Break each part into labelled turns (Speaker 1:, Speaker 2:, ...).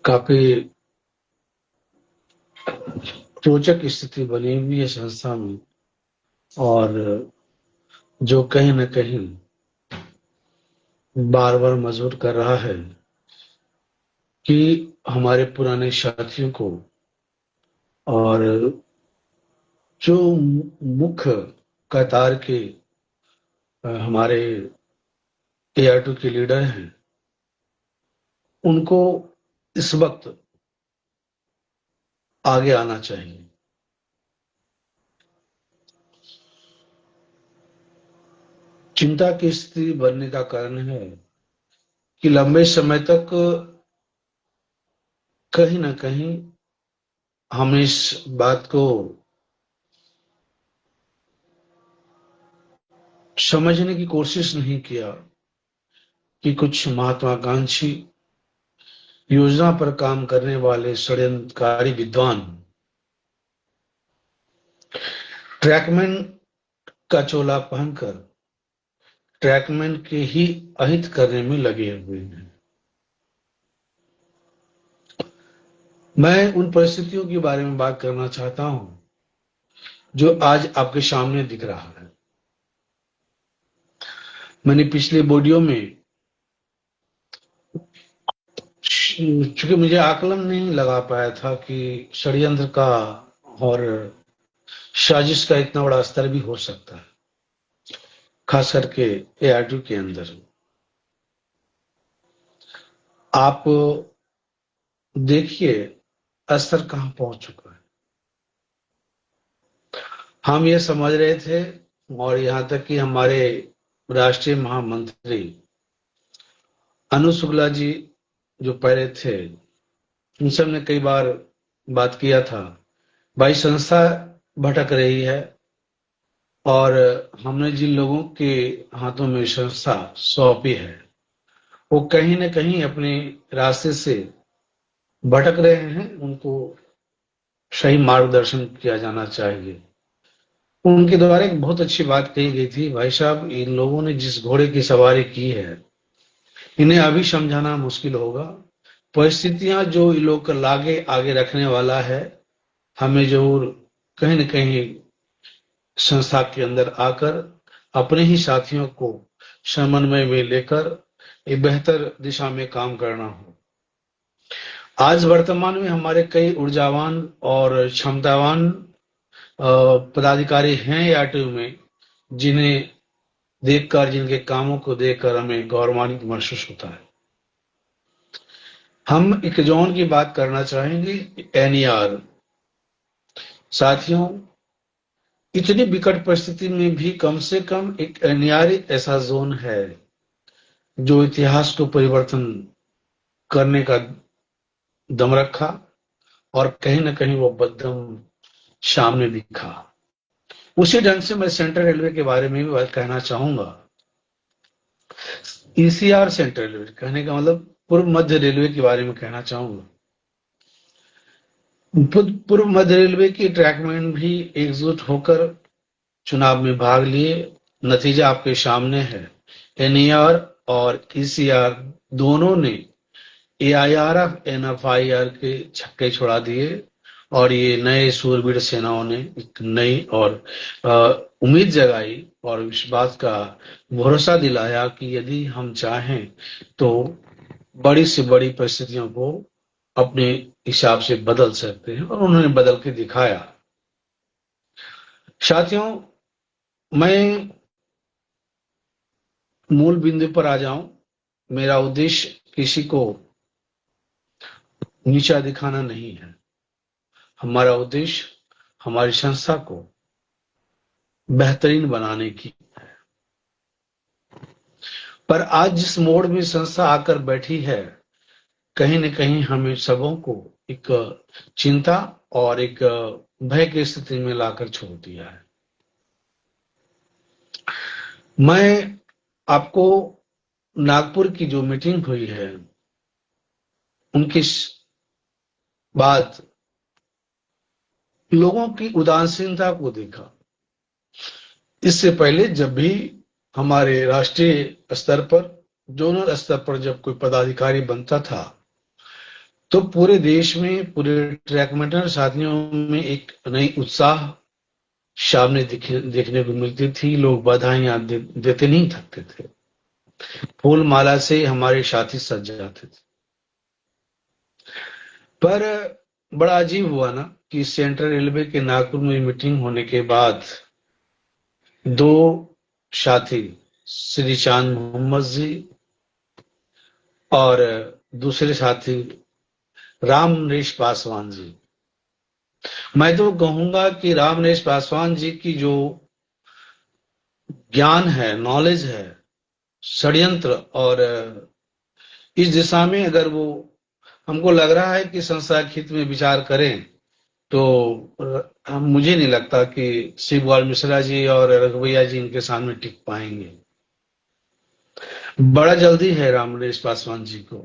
Speaker 1: काफी रोचक स्थिति बनी हुई है संस्था में। और जो कहीं न कहीं बार-बार मजबूर कर रहा है कि हमारे पुराने साथियों को और जो मुख्य कतार के हमारे AR2 के लीडर हैं, उनको इस वक्त आगे आना चाहिए। चिंता की स्थिति बनने का कारण है कि लंबे समय तक कहीं न कहीं हमने इस बात को समझने की कोशिश नहीं किया कि कुछ महत्वाकांक्षी योजना पर काम करने वाले षड्यंत्रकारी विद्वान ट्रैकमैन का चोला पहनकर ट्रैकमैन के ही अहित करने में लगे हुए हैं। मैं उन परिस्थितियों के बारे में बात करना चाहता हूं जो आज आपके सामने दिख रहा है। मैंने पिछले वीडियो में, चूंकि मुझे आकलन नहीं लगा पाया था कि षड्यंत्र का और साजिश का इतना बड़ा स्तर भी हो सकता है, खास करके AR2 के अंदर। आप देखिए स्तर कहां पहुंच चुका है। हम ये समझ रहे थे, और यहां तक कि हमारे राष्ट्रीय महामंत्री अनु शुक्ला जी जो पहले थे, उन सब ने कई बार बात किया था, भाई संस्था भटक रही है और हमने जिन लोगों के हाथों में संस्था सौंपी है वो कहीं न कहीं अपने रास्ते से भटक रहे हैं, उनको सही मार्गदर्शन किया जाना चाहिए। उनके द्वारा एक बहुत अच्छी बात कही गई थी, भाई साहब इन लोगों ने जिस घोड़े की सवारी की है इन्हें अभी समझाना मुश्किल होगा। परिस्थितियां जो इन लोग का लागे आगे रखने वाला है, हमें जरूर कहीं न कहीं संस्था के अंदर आकर अपने ही साथियों को समन्वय में लेकर एक बेहतर दिशा में काम करना हो। आज वर्तमान में हमारे कई ऊर्जावान और क्षमतावान पदाधिकारी हैं AR2 में, जिन्हें देखकर, जिनके कामों को देखकर हमें गौरवान्वित महसूस होता है। हम एक जोन की बात करना चाहेंगे, NER। साथियों, इतनी विकट परिस्थिति में भी कम से कम एक NER ऐसा जोन है जो इतिहास को परिवर्तन करने का दम रखा और कहीं न कहीं वो बददम सामने दिखा। उसी ढंग से मैं सेंट्रल रेलवे के बारे में भी बात कहना चाहूंगा। ECR सेंट्रल रेलवे कहने का मतलब पूर्व मध्य रेलवे के बारे में कहना चाहूंगा। पूर्व मध्य रेलवे की ट्रैकमैन भी एकजुट होकर चुनाव में भाग लिए। नतीजा आपके सामने है। NER और ECR दोनों ने AIRF NFIR के छक्के छुड़ा दिए और ये नए शूरवीर सेनाओं ने एक नई और उम्मीद जगाई और इस बात का भरोसा दिलाया कि यदि हम चाहें तो बड़ी से बड़ी परिस्थितियों को अपने हिसाब से बदल सकते हैं, और उन्होंने बदल के दिखाया। साथियों, मैं मूल बिंदु पर आ जाऊं। मेरा उद्देश्य किसी को नीचा दिखाना नहीं है। हमारा उद्देश्य हमारी संस्था को बेहतरीन बनाने की। पर आज जिस मोड़ में संस्था आकर बैठी है, कहीं न कहीं हमें सबों को एक चिंता और एक भय की स्थिति में लाकर छोड़ दिया है। मैं आपको नागपुर की जो मीटिंग हुई है उनकी बाद लोगों की उदासीनता को देखा। इससे पहले जब भी हमारे राष्ट्रीय स्तर पर, जोनल स्तर पर जब कोई पदाधिकारी बनता था तो पूरे देश में, पूरे ट्रैक मेंटेनर साथियों में एक नई उत्साह सामने देखने को मिलती थी। लोग बधाइयां देते नहीं थकते थे। फूल माला से हमारे साथी सज जाते थे। पर बड़ा अजीब हुआ ना कि सेंट्रल रेलवे के नागपुर में मीटिंग होने के बाद दो साथी, श्री चांद मोहम्मद जी और दूसरे साथी राम नरेश पासवान जी, मैं तो कहूंगा कि राम नरेश पासवान जी की जो ज्ञान है, नॉलेज है, षड्यंत्र और इस दिशा में अगर वो, हमको लग रहा है कि संस्था के हित में विचार करें तो मुझे नहीं लगता कि शिवपाल मिश्रा जी और रघुवैया जी इनके सामने टिक पाएंगे। बड़ा जल्दी है राम नरेश पासवान जी को,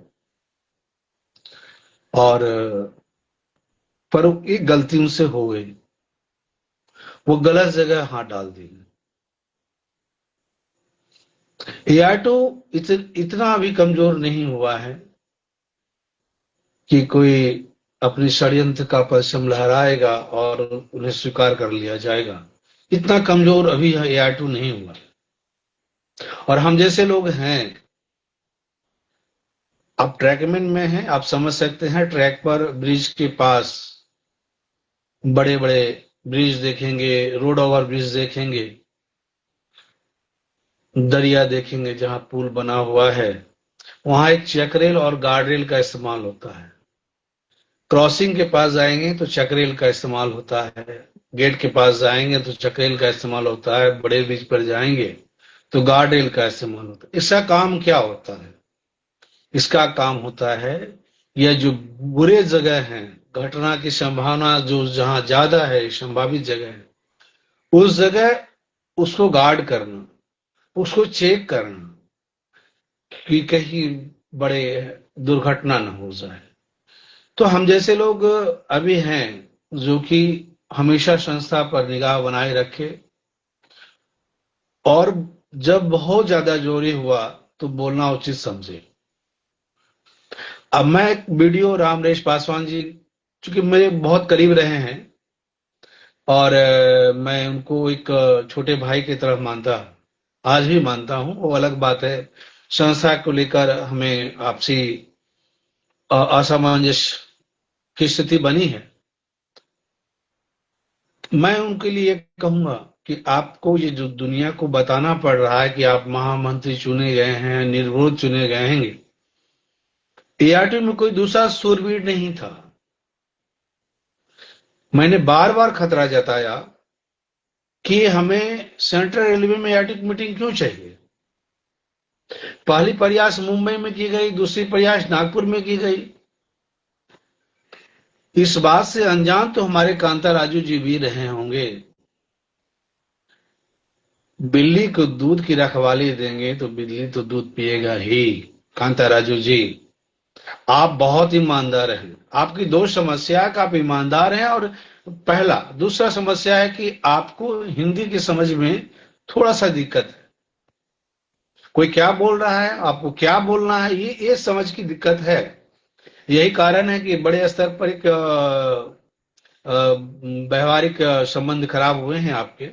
Speaker 1: और पर एक गलती उनसे हो गई, वो गलत जगह हाथ डाल दी। एआईटू इतना अभी कमजोर नहीं हुआ है कि कोई अपनी षड्यंत्र का परचम लहराएगा और उन्हें स्वीकार कर लिया जाएगा। इतना कमजोर अभी एआईटू नहीं हुआ। और हम जैसे लोग हैं, आप ट्रैकमैन में हैं, आप समझ सकते हैं, ट्रैक पर ब्रिज के पास बड़े बड़े ब्रिज देखेंगे, रोड ओवर ब्रिज देखेंगे, दरिया देखेंगे जहां पुल बना हुआ है, वहां एक चेक रेल और गार्ड रेल का इस्तेमाल होता है। क्रॉसिंग के पास जाएंगे तो चक्रेल का इस्तेमाल होता है, गेट के पास जाएंगे तो चक्रेल का इस्तेमाल होता है, बड़े ब्रिज पर जाएंगे तो गार्ड रेल का इस्तेमाल होता है। इसका काम क्या होता है? इसका काम होता है, यह जो बुरे जगह हैं, घटना की संभावना जो जहां ज्यादा है, संभावित जगह है, उस जगह उसको गार्ड करना, उसको चेक करना कि कहीं बड़े दुर्घटना न हो जाए। तो हम जैसे लोग अभी हैं जो कि हमेशा संस्था पर निगाह बनाए रखे, और जब बहुत ज्यादा जोरी हुआ तो बोलना उचित समझे। अब मैं एक वीडियो राम नरेश पासवान जी, चूंकि मेरे बहुत करीब रहे हैं और मैं उनको एक छोटे भाई की तरफ मानता, आज भी मानता हूं, वो अलग बात है। संस्था को लेकर हमें आपसी असामंजस्य की स्थिति बनी है। मैं उनके लिए कहूंगा कि आपको ये जो दुनिया को बताना पड़ रहा है कि आप महामंत्री चुने गए हैं, निर्विरोध चुने गए हैं, एआरटी में कोई दूसरा सूरवीर नहीं था। मैंने बार बार खतरा जताया कि हमें सेंट्रल रेलवे में एआरटी मीटिंग क्यों चाहिए। पहली प्रयास मुंबई में की गई, दूसरी प्रयास नागपुर में की गई। इस बात से अनजान तो हमारे कांता राजू जी भी रहे होंगे, बिल्ली को दूध की रखवाली देंगे तो बिल्ली तो दूध पिएगा ही। कांता राजू जी, आप बहुत ईमानदार हैं। आपकी दो समस्या है कि आप ईमानदार हैं, और पहला, दूसरा समस्या है कि आपको हिंदी की समझ में थोड़ा सा दिक्कत है। कोई क्या बोल रहा है, आपको क्या बोलना है, ये समझ की दिक्कत है। यही कारण है कि बड़े स्तर पर एक व्यवहारिक संबंध खराब हुए हैं आपके।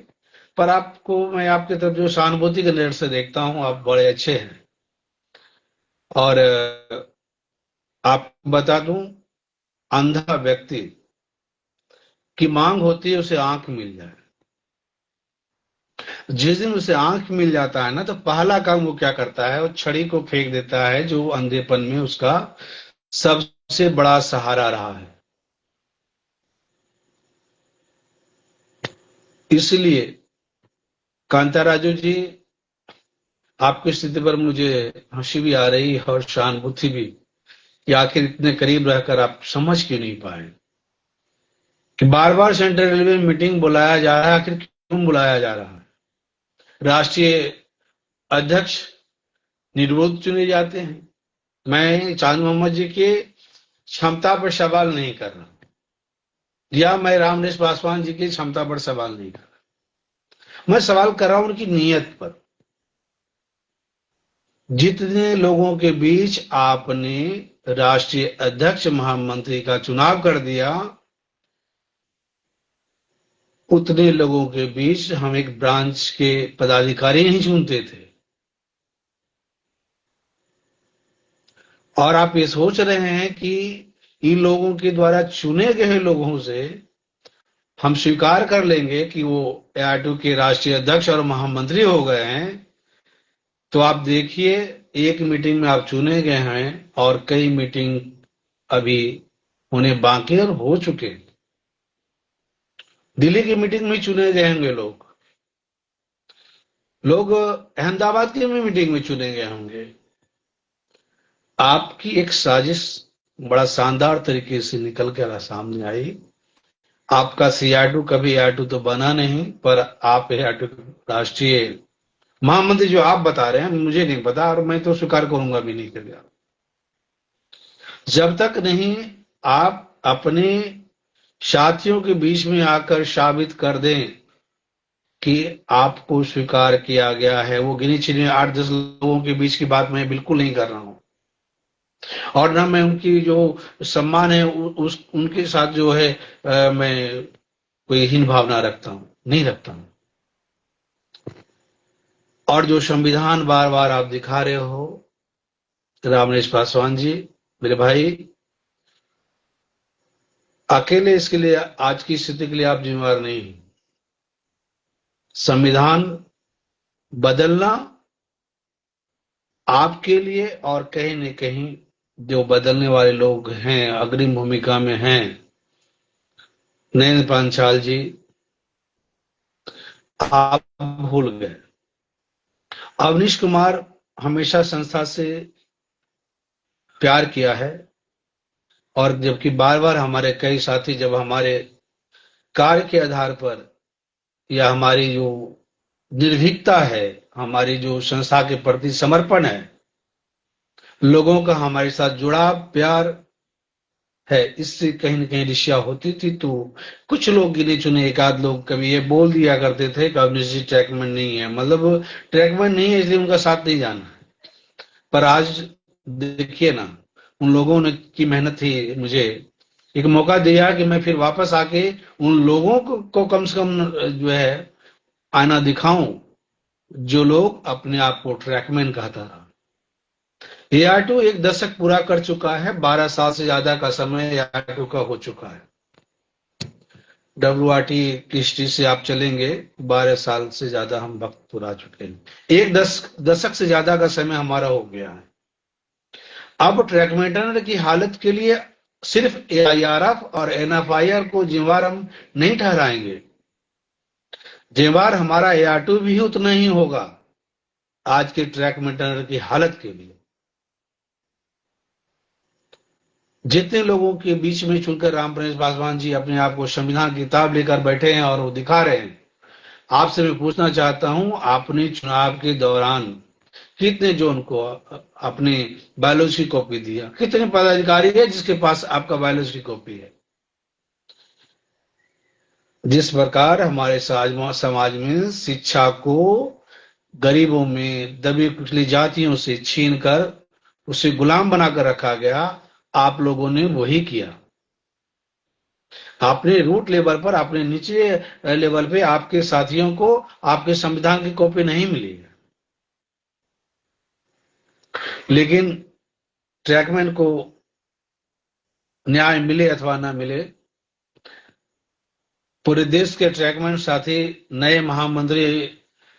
Speaker 1: पर आपको मैं आपके तरफ जो सहानुभूति के नजर से देखता हूं, आप बड़े अच्छे हैं। और आप बता दूं, अंधा व्यक्ति की मांग होती है उसे आंख मिल जाए। जिस दिन उसे आंख मिल जाता है ना, तो पहला काम वो क्या करता है, वो छड़ी को फेंक देता है जो अंधेपन में उसका सबसे बड़ा सहारा रहा है। इसलिए कांता राजू जी, आपकी स्थिति पर मुझे हंसी भी आ रही है और सहानुभूति भी, कि आखिर इतने करीब रहकर आप समझ क्यों नहीं पाए कि बार बार सेंट्रल रेलवे में मीटिंग बुलाया जा रहा है। आखिर क्यों बुलाया जा रहा है? राष्ट्रीय अध्यक्ष निर्विरोध चुने जाते हैं। मैं चांद मोहम्मद जी के क्षमता पर सवाल नहीं कर रहा, या मैं रामनेश पासवान जी की क्षमता पर सवाल नहीं कर रहा, मैं सवाल कर रहा हूं उनकी नीयत पर। जितने लोगों के बीच आपने राष्ट्रीय अध्यक्ष महामंत्री का चुनाव कर दिया, उतने लोगों के बीच हम एक ब्रांच के पदाधिकारी नहीं चुनते थे। और आप ये सोच रहे हैं कि इन लोगों के द्वारा चुने गए लोगों से हम स्वीकार कर लेंगे कि वो एआईटू के राष्ट्रीय अध्यक्ष और महामंत्री हो गए हैं? तो आप देखिए, एक मीटिंग में आप चुने गए हैं और कई मीटिंग अभी होने बाकी और हो चुके। दिल्ली की मीटिंग में चुने गए होंगे लोग अहमदाबाद की मीटिंग में चुने गए होंगे। आपकी एक साजिश बड़ा शानदार तरीके से निकल कर सामने आई। आपका सीआईटू कभी एआईटू तो बना नहीं, पर आप एआईटू राष्ट्रीय महामंत्री जो आप बता रहे हैं मुझे नहीं पता, और मैं तो स्वीकार करूंगा भी नहीं करेगा जब तक नहीं आप अपने साथियों के बीच में आकर साबित कर दें कि आपको स्वीकार किया गया है। वो गिने चुने 8-10 लोगों के बीच की बात मैं बिल्कुल नहीं कर रहा हूं, और ना मैं उनकी जो सम्मान है उस उनके साथ जो है मैं कोई हीन भावना रखता हूं, नहीं रखता हूं। और जो संविधान बार बार आप दिखा रहे हो रामनिवास पासवान जी, मेरे भाई, अकेले इसके लिए, आज की स्थिति के लिए आप जिम्मेवार नहीं हैं। संविधान बदलना आपके लिए और कहीं न कहीं जो बदलने वाले लोग हैं, अग्रिम भूमिका में हैं, नयन पांचाल जी, आप भूल गए। अवनीश कुमार हमेशा संस्था से प्यार किया है, और जबकि बार बार हमारे कई साथी जब हमारे कार्य के आधार पर या हमारी जो निर्भीकता है, हमारी जो संस्था के प्रति समर्पण है, लोगों का हमारे साथ जुड़ाव प्यार है, इससे कहीं न कहीं ईर्ष्या होती थी। तो कुछ लोग गिने चुने एक आध लोग कभी ये बोल दिया करते थे कि अवनीश जी ट्रैकमैन नहीं है, मतलब ट्रैकमैन नहीं है इसलिए उनका साथ नहीं जाना। पर आज देखिए ना, उन लोगों ने की मेहनत ही मुझे एक मौका दिया कि मैं फिर वापस आके उन लोगों को कम से कम जो है आईना दिखाऊं, जो लोग अपने आप को ट्रैकमैन कहता रहा। एआईटू एक दशक पूरा कर चुका है, 12 साल से ज्यादा का समय एआईटू का हो चुका है। डब्ल्यूआरटी की हिस्ट्री से आप चलेंगे, 12 साल से ज्यादा हम वक्त पूरा चुके हैं। एक दशक से ज्यादा का समय हमारा हो गया है। अब ट्रैक मेंटेनर की हालत के लिए सिर्फ एआईआरएफ और एनएफआईआर को जिम्मेवार हम नहीं ठहराएंगे, जिम्मेवार हमारा एआईटू भी उतना ही होगा आज के ट्रैक मेंटेनर की हालत के लिए। जितने लोगों के बीच में चुनकर रामनिवास पासवान जी अपने आप को संविधान की किताब लेकर बैठे हैं और वो दिखा रहे हैं, आपसे मैं पूछना चाहता हूं, आपने चुनाव के दौरान कितने जोन को अपनी बायोलॉजी कॉपी दिया? कितने पदाधिकारी है जिसके पास आपका बायोलॉजी कॉपी है? जिस प्रकार हमारे समाज में शिक्षा को गरीबों में, दबी कुचली जातियों से छीनकर उसे गुलाम बनाकर रखा गया, आप लोगों ने वही किया। आपने रूट लेवल पर, अपने नीचे लेवल पे आपके साथियों को आपके संविधान की कॉपी नहीं मिली है, लेकिन ट्रैकमैन को न्याय मिले अथवा ना मिले, पूरे देश के ट्रैकमैन साथी, नए महामंत्री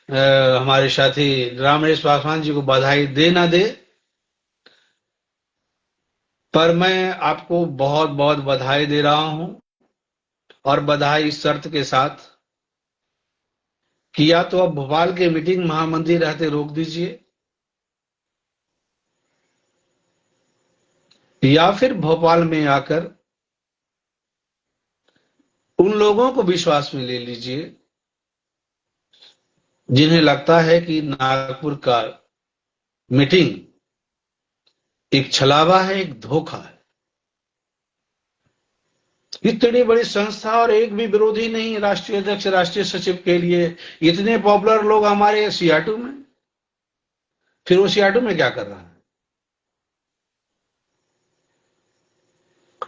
Speaker 1: हमारे साथी रामनिवास पासवान जी को बधाई दे ना दे, पर मैं आपको बहुत बहुत बधाई दे रहा हूं, और बधाई इस शर्त के साथ कि या तो अब भोपाल के मीटिंग महामंत्री रहते रोक दीजिए, या फिर भोपाल में आकर उन लोगों को विश्वास में ले लीजिए जिन्हें लगता है कि नागपुर का मीटिंग एक छलावा है, एक धोखा है। इतनी बड़ी संस्था और एक भी विरोधी नहीं, राष्ट्रीय अध्यक्ष राष्ट्रीय सचिव के लिए इतने पॉपुलर लोग हमारे सीआईटू में, फिर वो सीआईटू में क्या कर रहा है?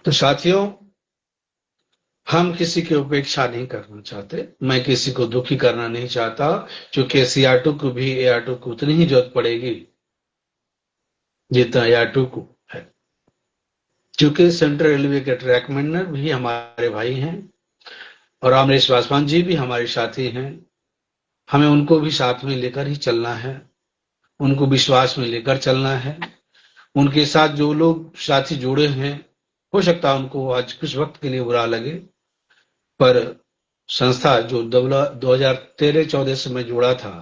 Speaker 1: तो साथियों, हम किसी की उपेक्षा नहीं करना चाहते, मैं किसी को दुखी करना नहीं चाहता, क्योंकि सीआर2 को भी एआर2 को उतनी ही जरूरत पड़ेगी जितना एआर2 को है, क्योंकि सेंट्रल रेलवे के ट्रैक मेंटेनर भी हमारे भाई हैं और रामनेश पासवान जी भी हमारे साथी हैं। हमें उनको भी साथ में लेकर ही चलना है, उनको विश्वास में लेकर चलना है। उनके साथ जो लोग साथी जुड़े हैं, हो सकता है उनको आज कुछ वक्त के लिए बुरा लगे, पर संस्था जो 2013-14 से मैं जुड़ा था,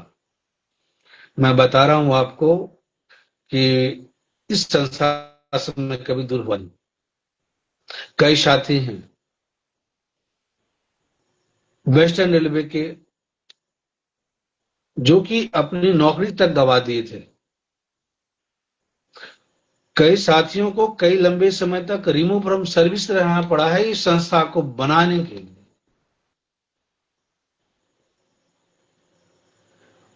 Speaker 1: मैं बता रहा हूं आपको कि इस संस्था से मैं कभी दूर हुआ नहीं। कई साथी हैं वेस्टर्न रेलवे के जो कि अपनी नौकरी तक गवा दिए थे। कई साथियों को कई लंबे समय तक रिमूव फ्रॉम सर्विस रहना पड़ा है इस संस्था को बनाने के लिए।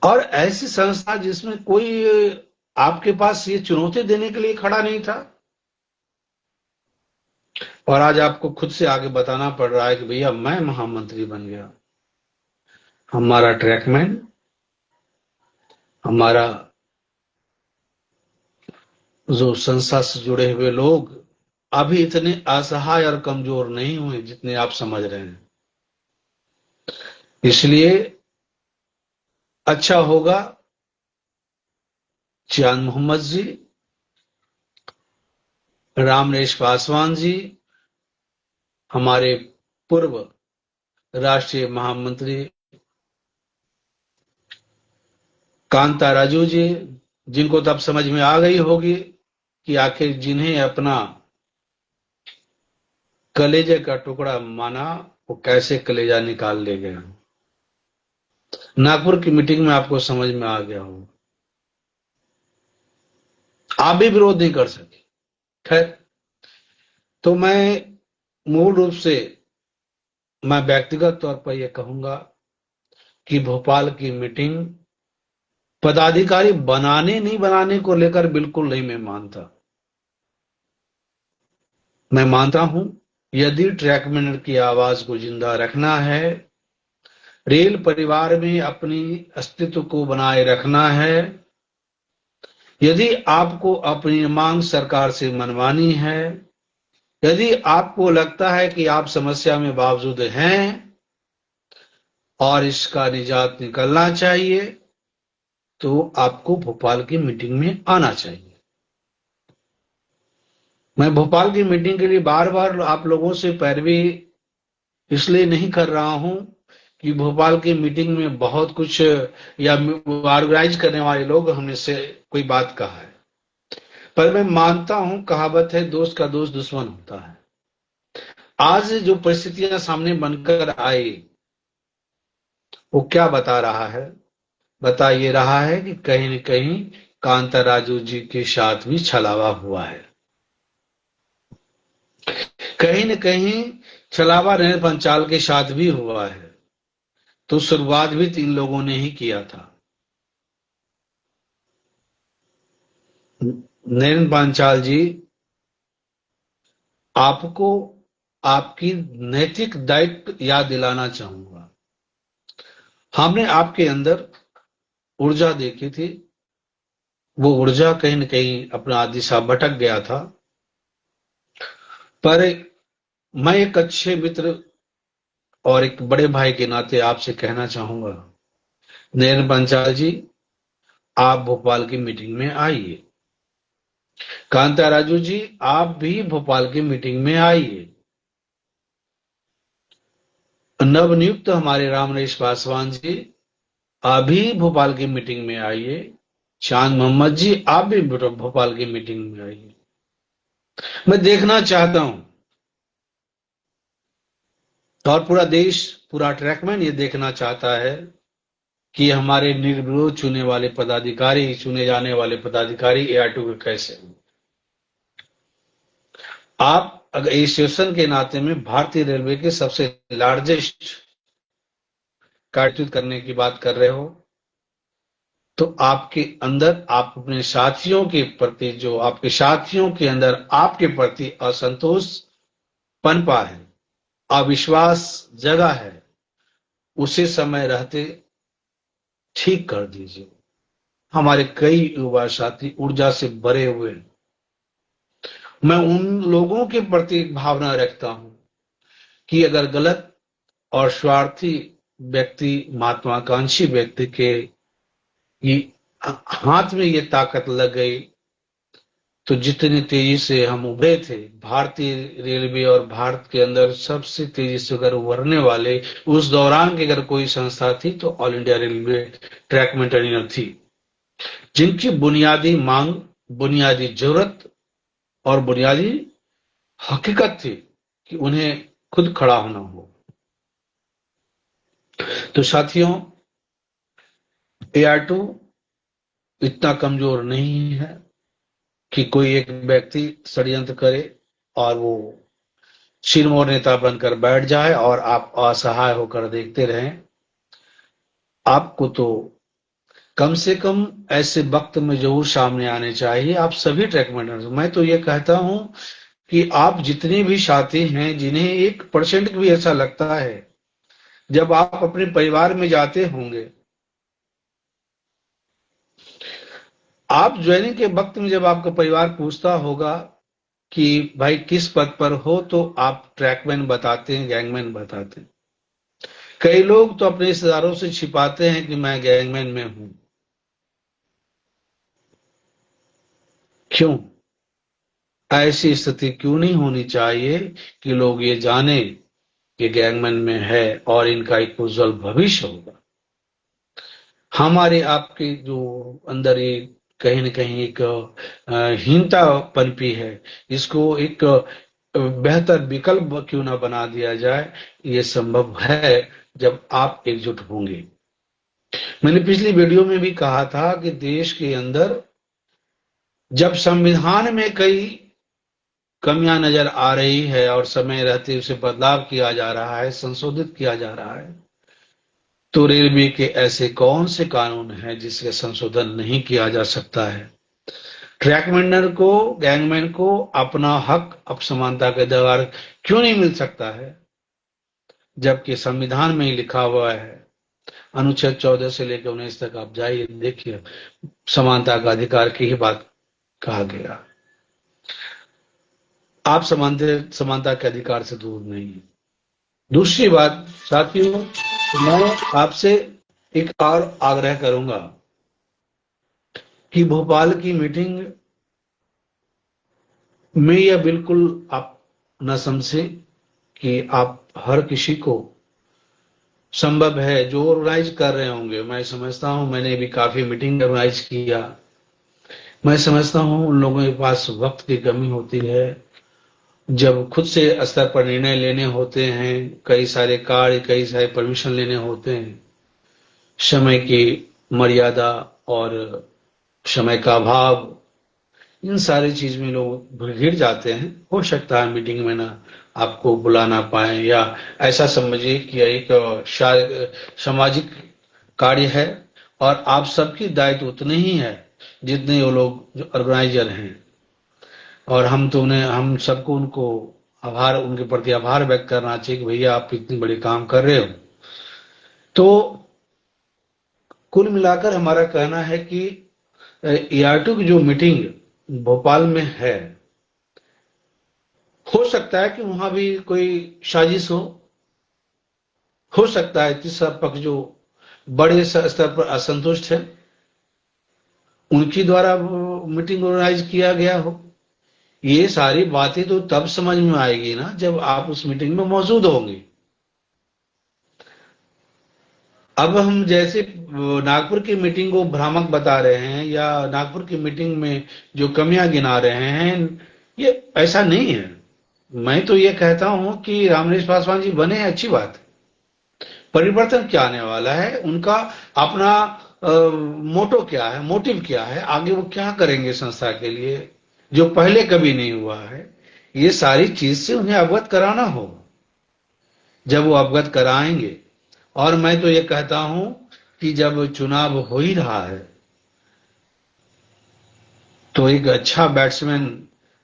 Speaker 1: और ऐसी संस्था जिसमें कोई आपके पास ये चुनौती देने के लिए खड़ा नहीं था, और आज आपको खुद से आगे बताना पड़ रहा है कि भैया मैं महामंत्री बन गया। हमारा ट्रैकमैन, हमारा जो संस्था से जुड़े हुए लोग अभी इतने असहाय और कमजोर नहीं हुए जितने आप समझ रहे हैं। इसलिए अच्छा होगा चांद मोहम्मद जी, रामनेश पासवान जी, हमारे पूर्व राष्ट्रीय महामंत्री कांता राजू जी, जिनको तब समझ में आ गई होगी कि आखिर जिन्हें अपना कलेजे का टुकड़ा माना वो कैसे कलेजा निकाल ले गए। नागपुर की मीटिंग में आपको समझ में आ गया होगा, आप भी विरोध नहीं कर सके। खैर, तो मैं मूल रूप से मैं व्यक्तिगत तौर पर यह कहूंगा कि भोपाल की मीटिंग पदाधिकारी बनाने नहीं बनाने को लेकर बिल्कुल नहीं मैं मानता। मैं मानता हूं यदि ट्रैक मेंटेनर की आवाज को जिंदा रखना है, रेल परिवार में अपनी अस्तित्व को बनाए रखना है, यदि आपको अपनी मांग सरकार से मनवानी है, यदि आपको लगता है कि आप समस्या में बावजूद हैं और इसका निजात निकलना चाहिए, तो आपको भोपाल की मीटिंग में आना चाहिए। मैं भोपाल की मीटिंग के लिए बार बार आप लोगों से पैरवी इसलिए नहीं कर रहा हूं कि भोपाल की मीटिंग में बहुत कुछ या ऑर्गेनाइज करने वाले लोग हमने से कोई बात कहा है, पर मैं मानता हूं कहावत है दोस्त का दोस्त दुश्मन होता है। आज जो परिस्थितियां सामने बनकर आई वो क्या बता रहा है? बता ये रहा है कि कहीं न कहीं कांता राजू जी के साथ भी छलावा हुआ है, कहीं न कहीं छलावा नरेंद्र पंचाल के साथ भी हुआ है। तो शुरुआत भी 3 लोगों ने ही किया था। नरेंद्र पांचाल जी, आपको आपकी नैतिक दायित्व याद दिलाना चाहूंगा। हमने आपके अंदर ऊर्जा देखी थी, वो ऊर्जा कहीं न कहीं अपना दिशा भटक गया था, पर मैं एक अच्छे मित्र और एक बड़े भाई के नाते आपसे कहना चाहूंगा, नरेंद्र पंचाल जी, आप भोपाल की मीटिंग में आइए। कांता राजू जी, आप भी भोपाल की मीटिंग में आइए। नवनियुक्त हमारे रामनेश पासवान जी, आप भी भोपाल की मीटिंग में आइए। चांद मोहम्मद जी, आप भी भोपाल की मीटिंग में आइए। मैं देखना चाहता हूं और पूरा देश, पूरा ट्रैकमैन ये देखना चाहता है कि हमारे निर्विरोध चुने जाने वाले पदाधिकारी एआर2 के कैसे हैं। आप अगर एसोसिएशन के नाते में भारतीय रेलवे के सबसे लार्जेस्ट कार्य करने की बात कर रहे हो, तो आपके अंदर आप अपने साथियों के प्रति, जो आपके साथियों के अंदर आपके प्रति असंतोष पनपा है, अविश्वास जगा है, उसे समय रहते ठीक कर दीजिए। हमारे कई युवा साथी ऊर्जा से भरे हुए हैं। मैं उन लोगों के प्रति भावना रखता हूं कि अगर गलत और स्वार्थी व्यक्ति, महत्वाकांक्षी व्यक्ति के ये हाथ में ये ताकत लग गई तो जितनी तेजी से हम उभरे थे, भारतीय रेलवे और भारत के अंदर सबसे तेजी से अगर उभरने वाले उस दौरान की अगर कोई संस्था थी तो all India railway track maintainer थी, जिनकी बुनियादी मांग, बुनियादी जरूरत और बुनियादी हकीकत थी कि उन्हें खुद खड़ा होना हो। तो साथियों, AR2 इतना कमजोर नहीं है कि कोई एक व्यक्ति षड्यंत्र करे और वो सिरमौर नेता बनकर बैठ जाए और आप असहाय होकर देखते रहें। आपको तो कम से कम ऐसे वक्त में जरूर सामने आने चाहिए। आप सभी ट्रैक मेंटेनर्स, मैं तो ये कहता हूं कि आप जितने भी साथी हैं जिन्हें 1% भी ऐसा लगता है, जब आप अपने परिवार में जाते होंगे, आप ज्वाइनिंग के वक्त में जब आपका परिवार पूछता होगा कि भाई किस पद पर हो, तो आप ट्रैकमैन बताते हैं, गैंगमैन बताते हैं। कई लोग तो अपने रिश्तेदारों से छिपाते हैं कि मैं गैंगमैन में हूं। क्यों? ऐसी स्थिति क्यों नहीं होनी चाहिए कि लोग ये जाने कि गैंगमैन में है और इनका एक उज्जवल भविष्य होगा। हमारे आपके जो अंदर ये कहीं न कहीं एक हीनता पनपी है, इसको एक बेहतर विकल्प क्यों ना बना दिया जाए। ये संभव है जब आप एकजुट होंगे। मैंने पिछली वीडियो में भी कहा था कि देश के अंदर जब संविधान में कई कमियां नजर आ रही है और समय रहते उसे बदलाव किया जा रहा है, संशोधित किया जा रहा है, तो रेलवे के ऐसे कौन से कानून हैं जिसके संशोधन नहीं किया जा सकता है। ट्रैक मेंटेनर को, गैंगमैन को अपना हक, अपसमानता के अधिकार क्यों नहीं मिल सकता है, जबकि संविधान में ही लिखा हुआ है, अनुच्छेद 14 से लेकर 19 तक आप जाइए, देखिए, समानता का अधिकार की ही बात कहा गया। आप समानता के अधिकार से दूर नहीं है। दूसरी बात साथियों, मैं आपसे एक और आग्रह करूंगा कि भोपाल की मीटिंग में यह बिल्कुल आप न समझे कि आप हर किसी को संभव है जो ऑर्गेनाइज कर रहे होंगे। मैं समझता हूं, मैंने भी काफी मीटिंग ऑर्गेनाइज किया। मैं समझता हूं उन लोगों के पास वक्त की कमी होती है, जब खुद से स्तर पर निर्णय लेने होते हैं, कई सारे कार्य, कई सारे परमिशन लेने होते हैं, समय की मर्यादा और समय का अभाव, इन सारी चीज में लोग घिर जाते हैं। हो सकता है मीटिंग में ना आपको बुला ना पाए, या ऐसा समझिए कि एक सामाजिक कार्य है और आप सबकी दायित्व उतने ही है जितने वो लोग जो ऑर्गेनाइजर हैं। और हम तो उन्हें, हम सबको उनको आभार, उनके प्रति आभार व्यक्त करना चाहिए कि भैया आप इतने बड़े काम कर रहे हो। तो कुल मिलाकर हमारा कहना है कि AR2 की जो मीटिंग भोपाल में है, हो सकता है कि वहां भी कोई साजिश हो सकता है तीसरा पक्ष जो बड़े स्तर पर असंतुष्ट है उनकी द्वारा मीटिंग ऑर्गेनाइज किया गया हो। ये सारी बातें तो तब समझ में आएगी ना जब आप उस मीटिंग में मौजूद होंगे। अब हम जैसे नागपुर की मीटिंग को भ्रामक बता रहे हैं या नागपुर की मीटिंग में जो कमियां गिना रहे हैं, ये ऐसा नहीं है। मैं तो ये कहता हूं कि रामनिवास पासवान जी बने, अच्छी बात है। परिवर्तन क्या आने वाला है, उनका अपना मोटो क्या है, मोटिव क्या है, आगे वो क्या करेंगे संस्था के लिए जो पहले कभी नहीं हुआ है, ये सारी चीज से उन्हें अवगत कराना होगा। जब वो अवगत कराएंगे, और मैं तो ये कहता हूं कि जब चुनाव हो ही रहा है तो एक अच्छा बैट्समैन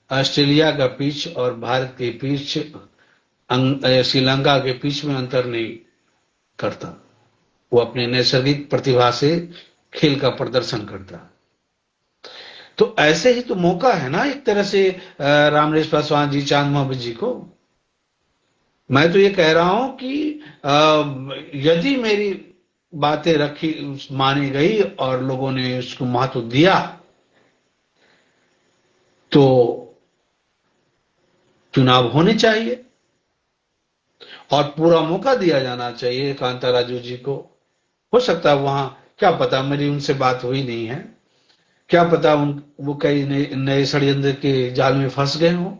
Speaker 1: ऑस्ट्रेलिया का पिच और भारत की पिच श्रीलंका के पिच में अंतर नहीं करता। वो अपने नैसर्गिक प्रतिभा से खेल का प्रदर्शन करता। तो ऐसे ही तो मौका है ना एक तरह से रामरेश पासवान जी, चांद मोहम्मद जी को। मैं तो ये कह रहा हूं कि यदि मेरी बातें रखी मानी गई और लोगों ने उसको महत्व दिया तो चुनाव होने चाहिए और पूरा मौका दिया जाना चाहिए कांता राजू जी को। हो सकता है वहां, क्या पता, मेरी उनसे बात हुई नहीं है, क्या पता वो कई नए षड्यंत्र के जाल में फंस गए हों,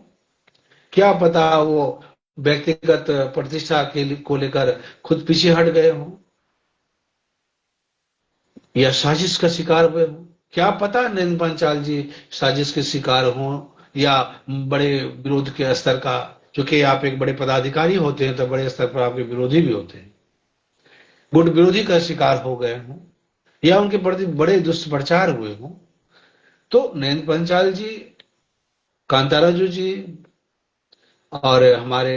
Speaker 1: क्या पता वो व्यक्तिगत प्रतिष्ठा को लेकर खुद पीछे हट गए हों या साजिश का शिकार हुए हों। क्या पता नरेंद्र पांचाल जी साजिश के शिकार हों या बड़े विरोध के स्तर का, क्योंकि आप एक बड़े पदाधिकारी होते हैं तो बड़े स्तर पर आपके विरोधी भी होते हैं, गुट विरोधी का शिकार हो गए हों या उनके प्रति बड़े दुष्प्रचार हुए हों। तो नरेंद्र पांचाल जी, कांताराजू जी और हमारे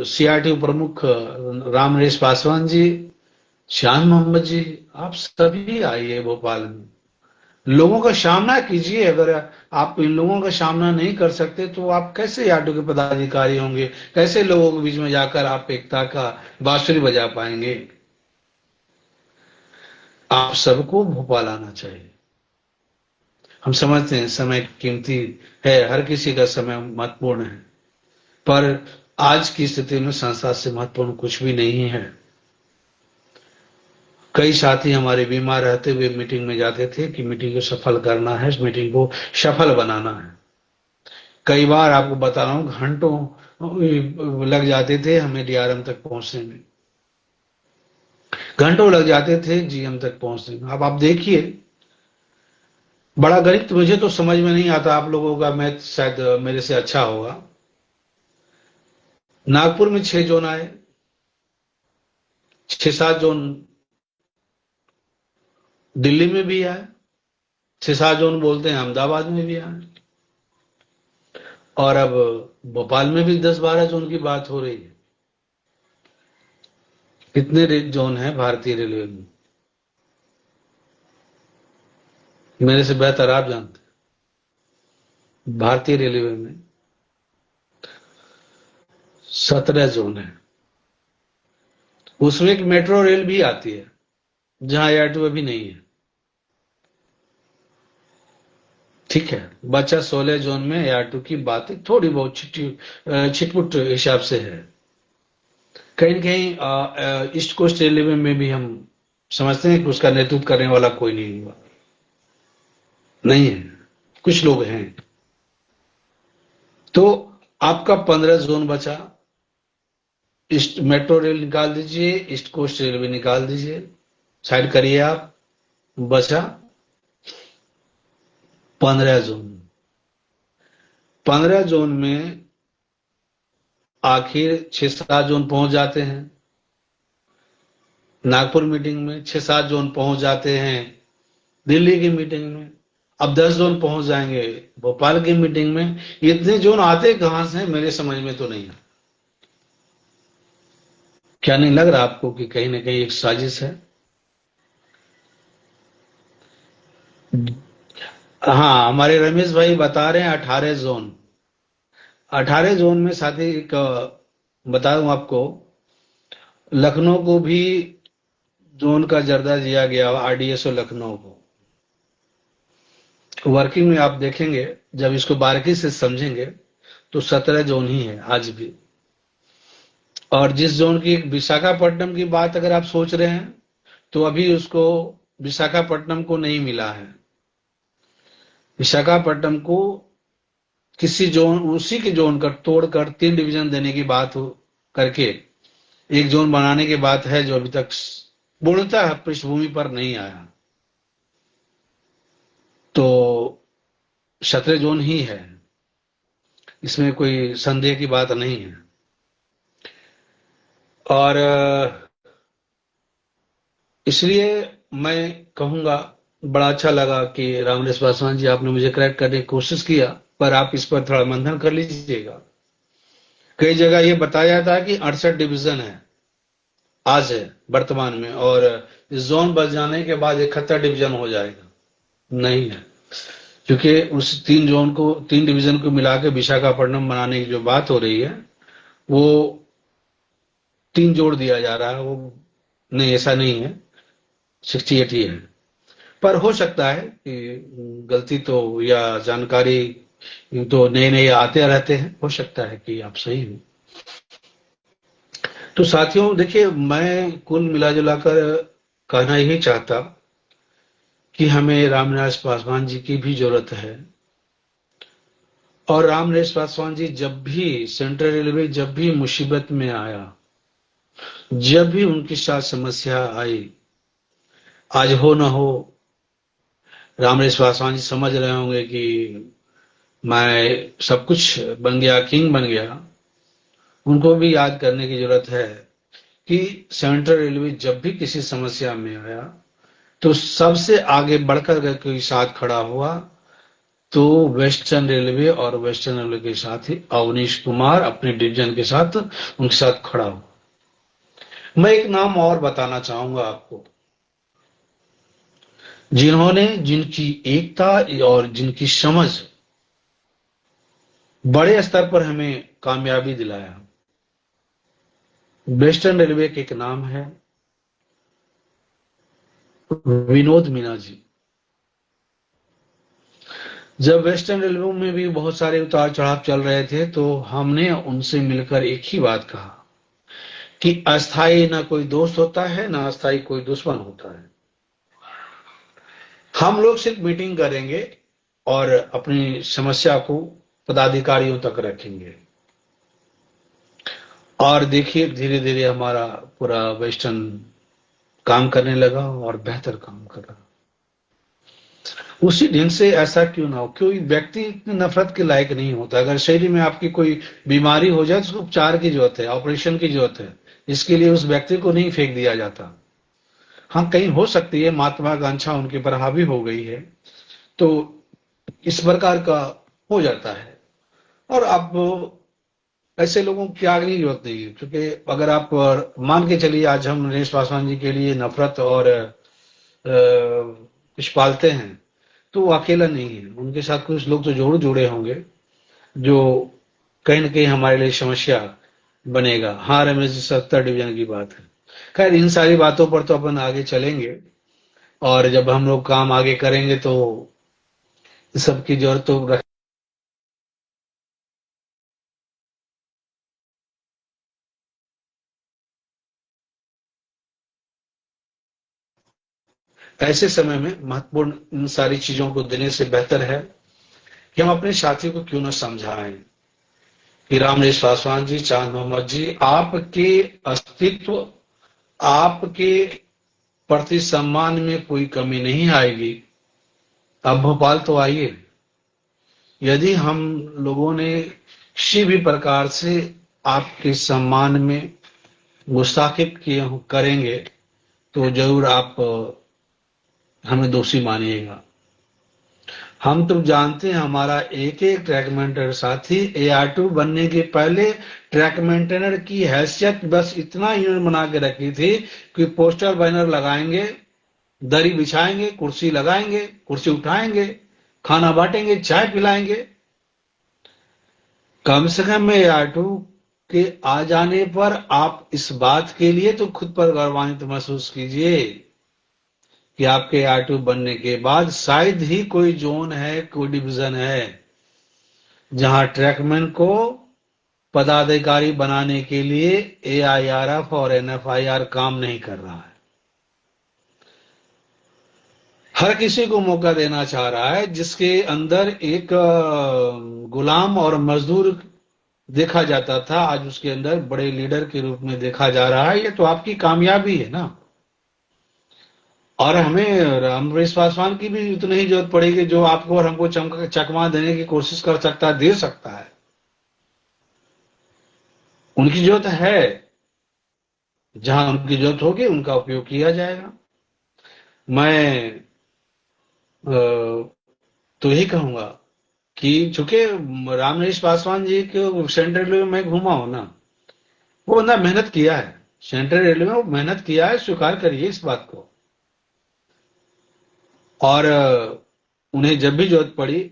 Speaker 1: सीआरटी प्रमुख रामरेश पासवान जी, शान मोहम्मद जी, आप सभी आइए भोपाल में, लोगों का सामना कीजिए। अगर आप इन लोगों का सामना नहीं कर सकते तो आप कैसे ऑटो के पदाधिकारी होंगे, कैसे लोगों के बीच में जाकर आप एकता का बांसुरी बजा पाएंगे। आप सबको भोपाल आना चाहिए। हम समझते हैं समय कीमती है, हर किसी का समय महत्वपूर्ण है, पर आज की स्थिति में संस्था से महत्वपूर्ण कुछ भी नहीं है। कई साथी हमारे बीमार रहते हुए मीटिंग में जाते थे कि मीटिंग को सफल करना है, इस मीटिंग को सफल बनाना है। कई बार आपको बता रहा हूं घंटों लग जाते थे हमें डीआरएम तक पहुंचने में, घंटों लग जाते थे जीएम तक पहुंचने में। अब आप देखिए, बड़ा गणित मुझे तो समझ में नहीं आता, आप लोगों का मैथ शायद मेरे से अच्छा होगा। नागपुर में 6 जोन आए, 6-7 जोन दिल्ली में भी आए, 6-7 जोन बोलते हैं अहमदाबाद में भी आए, और अब भोपाल में भी 10-12 जोन की बात हो रही है। कितने जोन है भारतीय रेलवे में? मेरे से बेहतर आप जानते हैं। भारतीय रेलवे में 17 जोन है। उसमें एक मेट्रो रेल भी आती है जहां एयरटू भी नहीं है। ठीक है, बचा 16 जोन में एयरटू की बातें थोड़ी बहुत छिटपुट हिसाब से है। कहीं कहीं ईस्ट कोस्ट रेलवे में भी हम समझते हैं कि उसका नेतृत्व करने वाला कोई नहीं हुआ, नहीं है, कुछ लोग हैं। तो आपका 15 जोन बचा। ईस्ट मेट्रो रेल निकाल दीजिए, ईस्ट कोस्ट रेलवे निकाल दीजिए, साइड करिए आप, बचा 15 जोन। 15 जोन में आखिर 6-7 जोन पहुंच जाते हैं नागपुर मीटिंग में, 6-7 जोन पहुंच जाते हैं दिल्ली की मीटिंग में, अब 10 जोन पहुंच जाएंगे भोपाल की मीटिंग में। इतने जोन आते कहां से, मेरे समझ में तो नहीं। क्या नहीं लग रहा आपको कि कहीं ना कहीं एक साजिश है? हाँ, हमारे रमेश भाई बता रहे हैं 18 जोन। 18 जोन में साथी एक बता दूं आपको, लखनऊ को भी जोन का दर्जा दिया गया, आरडीएसओ लखनऊ को। वर्किंग में आप देखेंगे, जब इसको बारीकी से समझेंगे तो 17 जोन ही है आज भी। और जिस जोन की विशाखापट्टनम की बात अगर आप सोच रहे हैं तो अभी उसको विशाखापट्टनम को नहीं मिला है। विशाखापट्टनम को किसी जोन, उसी के जोन का तोड़कर 3 डिवीजन देने की बात करके एक जोन बनाने की बात है, जो अभी तक पूर्णतः पृष्ठभूमि पर नहीं आया। तो 17 जोन ही है, इसमें कोई संदेह की बात नहीं है। और इसलिए मैं कहूंगा, बड़ा अच्छा लगा कि रामरेश पासवान जी आपने मुझे करेक्ट करने की कोशिश किया, पर आप इस पर थोड़ा मंथन कर लीजिएगा। कई जगह ये बताया जाता है कि 68 डिवीजन है आज है वर्तमान में, और इस जोन बच जाने के बाद 71 डिवीजन हो जाएगा। नहीं है, क्योंकि उस 3 जोन को, 3 डिवीजन को मिला के विशाखापट्टनम बनाने की जो बात हो रही है, वो 3 जोड़ दिया जा रहा है। वो नहीं, ऐसा नहीं है, 68 ही है। पर हो सकता है कि गलती तो, या जानकारी तो नए नए आते रहते हैं, हो सकता है कि आप सही हो। तो साथियों देखिए, मैं कुल मिला जुला कर कहना यही चाहता कि हमें रामनिवास पासवान जी की भी जरूरत है। और रामनिवास पासवान जी जब भी, सेंट्रल रेलवे जब भी मुसीबत में आया, जब भी उनके साथ समस्या आई, आज हो ना हो, रामनिवास पासवान जी समझ रहे होंगे कि मैं सब कुछ बन गया, किंग बन गया। उनको भी याद करने की जरूरत है कि सेंट्रल रेलवे जब भी किसी समस्या में आया, तो सबसे आगे बढ़कर अगर कोई साथ खड़ा हुआ, तो वेस्टर्न रेलवे, और वेस्टर्न रेलवे के साथ ही अवनीश कुमार अपने डिवीजन के साथ उनके साथ खड़ा हो। मैं एक नाम और बताना चाहूंगा आपको, जिन्होंने, जिनकी एकता और जिनकी समझ बड़े स्तर पर हमें कामयाबी दिलाया। वेस्टर्न रेलवे के एक नाम है विनोद मीना जी। जब वेस्टर्न रेलवे में भी बहुत सारे उतार चढ़ाव चल रहे थे, तो हमने उनसे मिलकर एक ही बात कहा कि अस्थाई ना कोई दोस्त होता है, ना अस्थाई कोई दुश्मन होता है। हम लोग सिर्फ मीटिंग करेंगे और अपनी समस्या को पदाधिकारियों तक रखेंगे। और देखिए, धीरे धीरे हमारा पूरा वेस्टर्न काम करने लगा और बेहतर काम कर रहा। उसी ढंग से ऐसा क्यों ना हो, कोई व्यक्ति इतनी नफरत के लायक नहीं होता। अगर शरीर में आपकी कोई बीमारी हो जाए, तो उसको उपचार की जरूरत है, ऑपरेशन की जरूरत है। इसके लिए उस व्यक्ति को नहीं फेंक दिया जाता। हाँ, कहीं हो सकती है महत्वाकांक्षा उनके पर हावी हो गई है, तो इस प्रकार का हो जाता है। और आप ऐसे लोगों को त्यागने की जरूरत नहीं है, क्योंकि अगर आप मान के चलिए, आज हम नरेश पासवान जी के लिए नफरत और कुछ पालते हैं, तो वो अकेला नहीं है। उनके साथ कुछ लोग तो जरूर जुड़े होंगे, जो कहीं ना कहीं हमारे लिए समस्या बनेगा। हाँ रमेश जी, 70 डिवीजन की बात है। खैर, इन सारी बातों पर तो अपन आगे चलेंगे, और जब हम लोग काम आगे करेंगे तो सबकी जरूरत तो ऐसे समय में महत्वपूर्ण इन सारी चीजों को देने से बेहतर है कि हम अपने साथी को क्यों न समझाएं कि रामनिवास पासवान जी, चांद मोहम्मद जी, आपके अस्तित्व, आपके प्रति सम्मान में कोई कमी नहीं आएगी। अब भोपाल तो आइए। यदि हम लोगों ने किसी भी प्रकार से आपके सम्मान में गुस्ताखी किए करेंगे, तो जरूर आप हमें दोषी मानिएगा। हम तो जानते हैं, हमारा एक एक ट्रैक मेंटेनर साथी AR2 बनने के पहले ट्रैक मेंटेनर की हैसियत बस इतना यूनिट बना के रखी थी कि पोस्टर बैनर लगाएंगे, दरी बिछाएंगे, कुर्सी लगाएंगे, कुर्सी उठाएंगे, खाना बांटेंगे, चाय पिलाएंगे। कम से कम AR2 के आ जाने पर आप इस बात के लिए तो खुद पर गौरवान्वित महसूस कीजिए कि आपके AR2 बनने के बाद शायद ही कोई जोन है, कोई डिवीजन है, जहां ट्रैकमैन को पदाधिकारी बनाने के लिए AIRF और NFIR काम नहीं कर रहा है। हर किसी को मौका देना चाह रहा है, जिसके अंदर एक गुलाम और मजदूर देखा जाता था, आज उसके अंदर बड़े लीडर के रूप में देखा जा रहा है। ये तो आपकी कामयाबी है ना। और हमें रामनिवास पासवान की भी उतनी ही जरूरत पड़ेगी, जो आपको और हमको चकमा देने की कोशिश कर सकता है, दे सकता है। उनकी जरूरत है, जहां उनकी जरूरत होगी उनका उपयोग किया जाएगा। मैं तो यही कहूंगा कि चूंकि रामनिवास पासवान जी को सेंट्रल रेलवे में मैं घूमा हूं ना, वो बंदा मेहनत किया है, सेंट्रल रेलवे में वो मेहनत किया है, स्वीकार करिए इस बात को। और उन्हें जब भी जरूरत पड़ी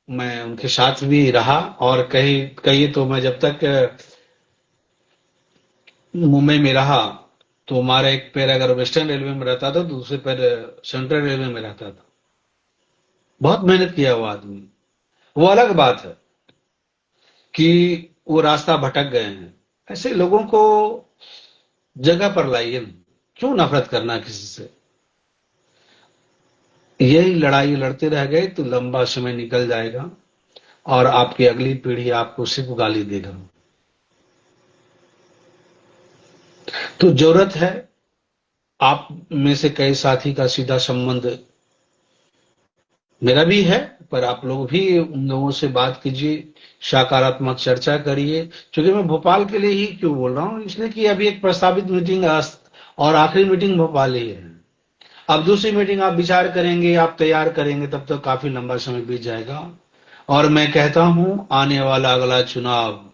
Speaker 1: मैं उनके साथ भी रहा, और कहिए तो मैं जब तक मुंबई में रहा तो हमारा एक पैर अगर वेस्टर्न रेलवे में रहता था तो दूसरे पैर सेंट्रल रेलवे में रहता था। बहुत मेहनत किया वो आदमी। वो अलग बात है कि वो रास्ता भटक गए हैं, ऐसे लोगों को जगह पर लाइए ना, क्यों नफरत करना किसी से। यही लड़ाई लड़ते रह गए तो लंबा समय निकल जाएगा और आपकी अगली पीढ़ी आपको सिर्फ गाली देगा। तो जरूरत है, आप में से कई साथी का सीधा संबंध मेरा भी है, पर आप लोग भी उन लोगों से बात कीजिए, सकारात्मक चर्चा करिए। क्योंकि मैं भोपाल के लिए ही क्यों बोल रहा हूँ, इसलिए कि अभी एक प्रस्तावित मीटिंग और आखिरी मीटिंग भोपाल ही है। अब दूसरी मीटिंग आप विचार करेंगे, आप तैयार करेंगे, तब तक काफी लंबा समय बीत जाएगा। और मैं कहता हूं आने वाला अगला चुनाव,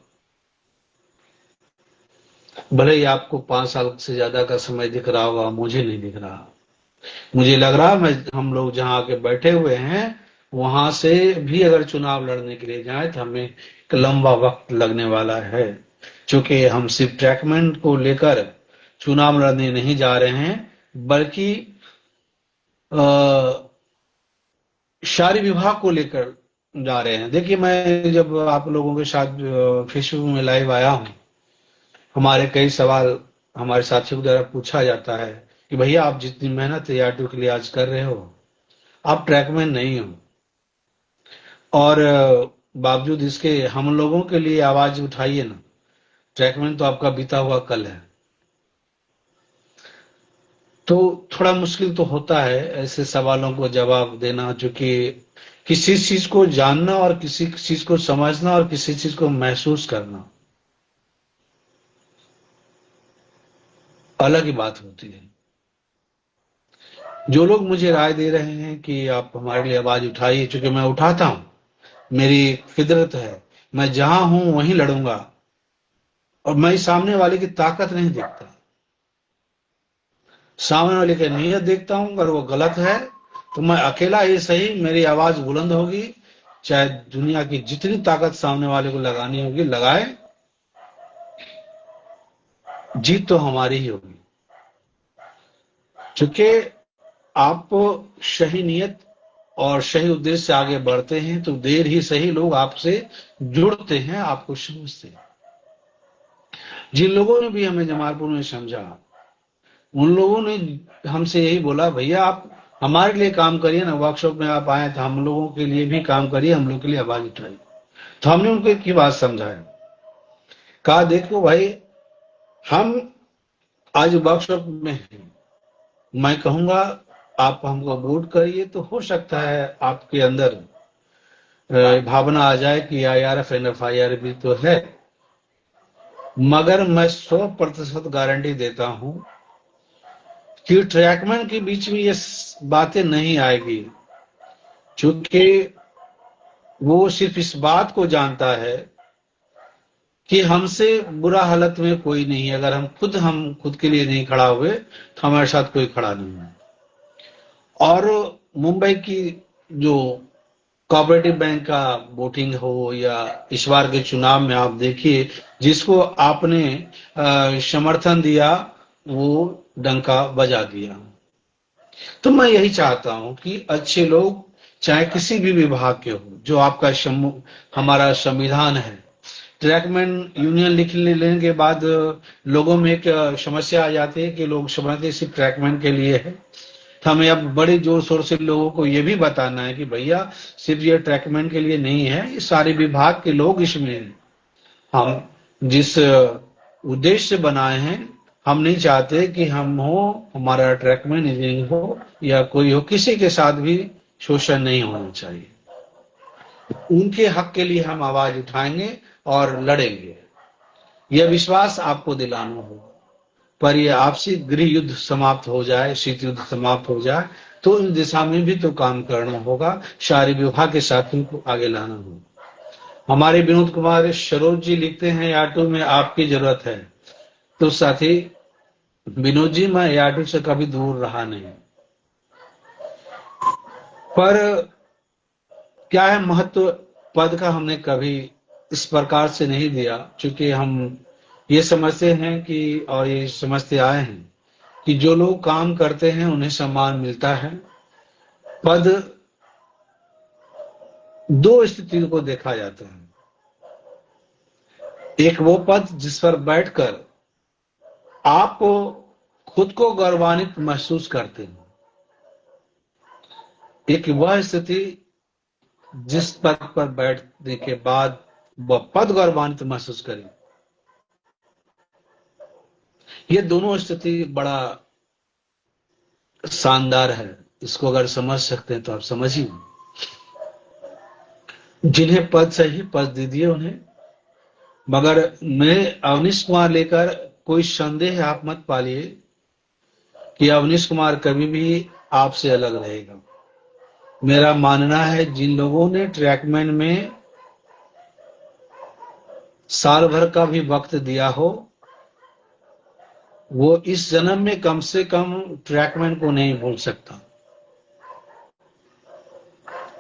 Speaker 1: भले ही आपको 5 साल से ज्यादा का समय दिख रहा होगा, मुझे नहीं दिख रहा। मुझे लग रहा मैं हम लोग जहां आके बैठे हुए हैं वहां से भी अगर चुनाव लड़ने के लिए जाए तो हमें एक लंबा वक्त लगने वाला है। क्योंकि हम सिर्फ ट्रैकमैन को लेकर चुनाव लड़ने नहीं जा रहे हैं, बल्कि शारी विभाग को लेकर जा रहे हैं। देखिए, मैं जब आप लोगों के साथ फेसबुक में लाइव आया हूं, हमारे कई सवाल हमारे साथियों के द्वारा पूछा जाता है कि भैया आप जितनी मेहनत याटू के लिए आज कर रहे हो, आप ट्रैकमैन नहीं हो, और बावजूद इसके हम लोगों के लिए आवाज उठाइए ना। ट्रैकमैन तो आपका बीता हुआ कल है। तो थोड़ा मुश्किल तो होता है ऐसे सवालों को जवाब देना, जो कि किसी चीज को जानना और किसी चीज को समझना और किसी चीज को महसूस करना अलग ही बात होती है। जो लोग मुझे राय दे रहे हैं कि आप हमारे लिए आवाज उठाइए, क्योंकि मैं उठाता हूं, मेरी फितरत है, मैं जहां हूं वहीं लड़ूंगा। और मैं सामने वाले की ताकत नहीं देखता, सामने वाले की नीयत देखता हूं। अगर वो गलत है तो मैं अकेला ही सही, मेरी आवाज बुलंद होगी, चाहे दुनिया की जितनी ताकत सामने वाले को लगानी होगी लगाए, जीत तो हमारी ही होगी। क्योंकि आप सही नियत और सही उद्देश्य से आगे बढ़ते हैं तो देर ही सही लोग आपसे जुड़ते हैं, आपको समझते हैं। जिन लोगों ने भी हमें जमालपुर में समझा, उन लोगों ने हमसे यही बोला, भैया आप हमारे लिए काम करिए ना, वर्कशॉप में आप आए तो हम लोगों के लिए भी काम करिए, हम लोग के लिए आवाज उठाइए। तो हमने उनको एक ही बात समझाया, कहा देखो भाई, हम आज वर्कशॉप में हैं, मैं कहूंगा आप हमको वोट करिए, तो हो सकता है आपके अंदर भावना आ जाए कि IRF NFIR भी तो है, मगर मैं 100% गारंटी देता हूं कि ट्रैकमैन के बीच में ये बातें नहीं आएगी। क्योंकि वो सिर्फ इस बात को जानता है कि हमसे बुरा हालत में कोई नहीं है। अगर हम खुद के लिए नहीं खड़ा हुए तो हमारे साथ कोई खड़ा नहीं है। और मुंबई की जो कोऑपरेटिव बैंक का वोटिंग हो या इस बार के चुनाव में आप देखिए, जिसको आपने समर्थन दिया वो डंका बजा दिया। तो मैं यही चाहता हूं कि अच्छे लोग चाहे किसी भी विभाग के हो, जो आपका हमारा संविधान है। ट्रैकमैन यूनियन लिख लेने के बाद लोगों में एक समस्या आ जाती है कि लोग समझते सिर्फ ट्रैकमैन के लिए है। तो हमें अब बड़े जोर शोर से लोगों को ये भी बताना है कि भैया सिर्फ ये ट्रैकमैन के लिए नहीं है, ये सारे विभाग के लोग इसमें हैं। हम जिस उद्देश्य से बनाए हैं, हम नहीं चाहते कि हम हो, हमारा ट्रैकमैन इंजीनियरिंग हो या कोई हो, किसी के साथ भी शोषण नहीं होना चाहिए। उनके हक के लिए हम आवाज उठाएंगे और लड़ेंगे। यह विश्वास आपको दिलाना हो, पर यह आपसी गृह युद्ध समाप्त हो जाए, शीत युद्ध समाप्त हो जाए, तो इस दिशा में भी तो काम करना होगा, शहरी विभाग के साथियों को आगे लाना होगा। हमारे विनोद कुमार सरोज जी लिखते हैं ऑटो में आपकी जरूरत है। तो साथी विनोद जी, मैं ऑटो से कभी दूर रहा नहीं, पर क्या है महत्व पद का हमने कभी इस प्रकार से नहीं दिया, क्योंकि हम ये समझते हैं कि और ये समझते आए हैं कि जो लोग काम करते हैं उन्हें सम्मान मिलता है। पद दो स्थिति को देखा जाता है, एक वो पद जिस पर बैठकर आप खुद को गौरवान्वित महसूस करते हैं, एक वह स्थिति जिस पद पर बैठने के बाद वह पद गौरवान्वित महसूस करे। ये दोनों स्थिति बड़ा शानदार है, इसको अगर समझ सकते हैं तो आप समझिए। जिन्हें पद सही पद दे दिए उन्हें, मगर मैं अवनीश कुमार लेकर कोई संदेह आप मत पालिए कि अवनीश कुमार कभी भी आपसे अलग रहेगा। मेरा मानना है जिन लोगों ने ट्रैकमैन में साल भर का भी वक्त दिया हो, वो इस जन्म में कम से कम ट्रैकमैन को नहीं भूल सकता।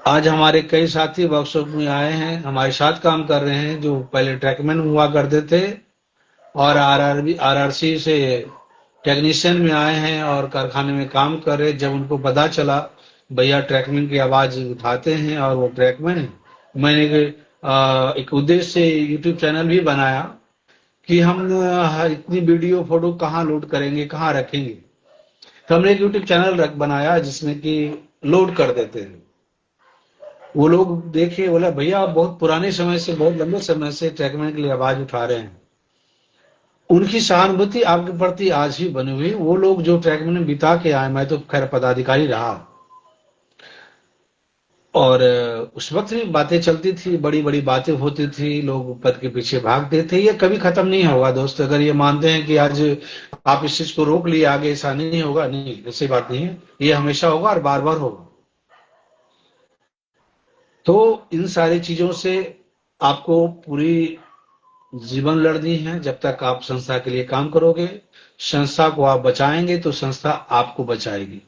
Speaker 1: आज हमारे कई साथी वर्कशॉप में आए हैं, हमारे साथ काम कर रहे हैं, जो पहले ट्रैकमैन हुआ करते थे और आरआरसी से टेक्नीशियन में आए हैं और कारखाने में काम कर रहे। जब उनको पता चला भैया ट्रैकमैन की आवाज उठाते हैं और वो ट्रैकमैन है, मैंने एक उद्देश्य से यूट्यूब चैनल भी बनाया कि हम इतनी वीडियो फोटो कहाँ लोड करेंगे, कहाँ रखेंगे। तो हमने एक यूट्यूब चैनल बनाया जिसमें कि लोड कर देते हैं। वो लोग देखे, बोला भैया आप बहुत पुराने समय से, बहुत लंबे समय से ट्रैकमैन के लिए आवाज उठा रहे हैं। उनकी सहानुभूति आपके प्रति आज भी बनी हुई। वो लोग जो ट्रैकमैन में बिता के आए, मैं तो खैर पदाधिकारी रहा और उस वक्त भी बातें चलती थी, बड़ी बड़ी बातें होती थी, लोग पद के पीछे भागते थे। ये कभी खत्म नहीं होगा दोस्त। अगर ये मानते हैं कि आज आप इस चीज को रोक लिए, आगे ऐसा नहीं होगा, नहीं, ऐसी बात नहीं है। ये हमेशा होगा और बार बार होगा। तो इन सारी चीजों से आपको पूरी जीवन लड़नी है। जब तक आप संस्था के लिए काम करोगे, संस्था को आप बचाएंगे तो संस्था आपको बचाएगी।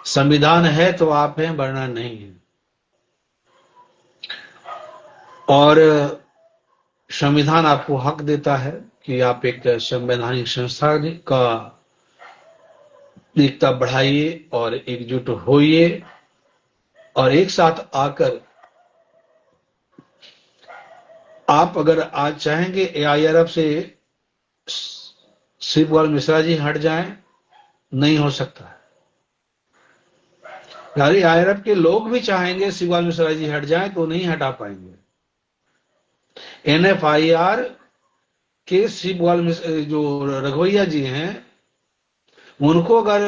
Speaker 1: संविधान है तो आप हैं, वरना नहीं है। और संविधान आपको हक देता है कि आप एक संवैधानिक संस्था का एकता बढ़ाइए और एकजुट होइए और एक साथ आकर आप अगर आज चाहेंगे एआईआरएफ से शिवपाल मिश्रा जी हट जाएं, नहीं हो सकता है। यानी एआईआरएफ के लोग भी चाहेंगे शिवपाल मिश्रा जी हट जाएं तो नहीं हटा पाएंगे। एनएफआईआर के शिवपाल जो रघुवैया जी हैं, उनको अगर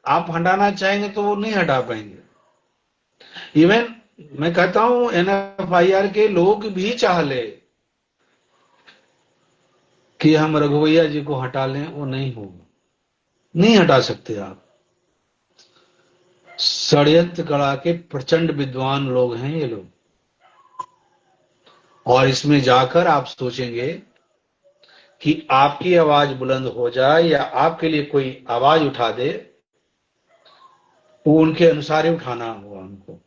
Speaker 1: आप हटाना चाहेंगे तो वो नहीं हटा पाएंगे। इवन मैं कहता हूं एनएफआईआर के लोग भी चाह ले कि हम रघुवैया जी को हटा लें, वो नहीं होगा, नहीं हटा सकते आप। षड्यंत्र कला के प्रचंड विद्वान लोग हैं ये लोग, और इसमें जाकर आप सोचेंगे कि आपकी आवाज बुलंद हो जाए या आपके लिए कोई आवाज उठा दे, वो उनके अनुसार ही उठाना होगा उनको।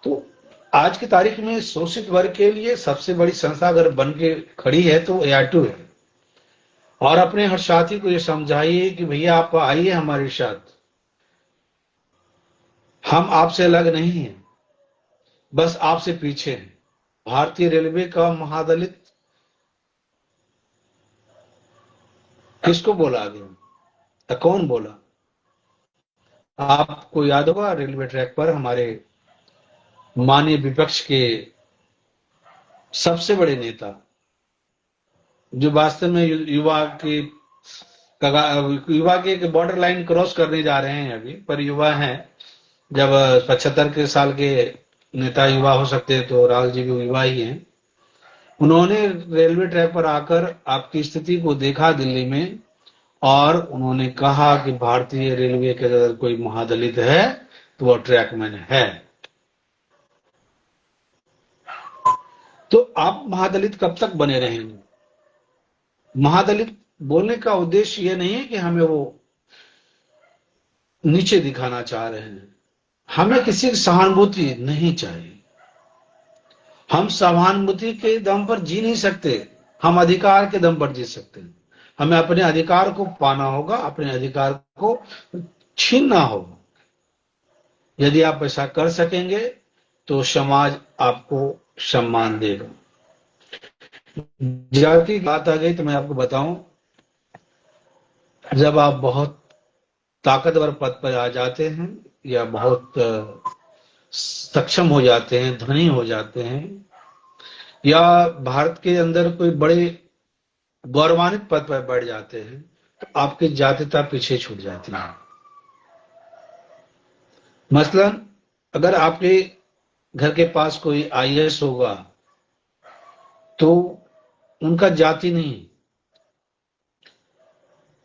Speaker 1: तो आज की तारीख में शोषित वर्ग के लिए सबसे बड़ी संस्था अगर बन के खड़ी है तो एआईटू है। और अपने हर साथी को ये समझाइए कि भैया आप आइए हमारे साथ, हम आपसे अलग नहीं हैं, बस आपसे पीछे हैं। भारतीय रेलवे का महादलित किसको बोला गया, कौन बोला? आपको याद होगा रेलवे ट्रैक पर हमारे माननीय विपक्ष के सबसे बड़े नेता, जो वास्तव में युवा के बॉर्डर लाइन क्रॉस करने जा रहे हैं अभी, पर युवा हैं। जब 75 के साल के नेता युवा हो सकते हैं तो राहुल जी भी युवा ही हैं। उन्होंने रेलवे ट्रैक पर आकर आपकी स्थिति को देखा दिल्ली में और उन्होंने कहा कि भारतीय रेलवे के अगर कोई महादलित है तो वो ट्रैकमैन है। तो आप महादलित कब तक बने रहेंगे? महादलित बोलने का उद्देश्य ये नहीं है कि हमें वो नीचे दिखाना चाह रहे हैं। हमें किसी की सहानुभूति नहीं चाहिए। हम सहानुभूति के दम पर जी नहीं सकते, हम अधिकार के दम पर जी सकते हैं। हमें अपने अधिकार को पाना होगा, अपने अधिकार को छीनना होगा। यदि आप ऐसा कर सकेंगे तो समाज आपको सम्मान देगा। जाति की बात आ गई तो मैं आपको बताऊं, जब आप बहुत ताकतवर पद पर आ जाते हैं या बहुत सक्षम हो जाते हैं, धनी हो जाते हैं, या भारत के अंदर कोई बड़े गौरवान्वित पद पर बैठ जाते हैं, तो आपकी जातीयता पीछे छूट जाती है। मसलन अगर आपके घर के पास कोई आईएएस होगा तो उनका जाति नहीं,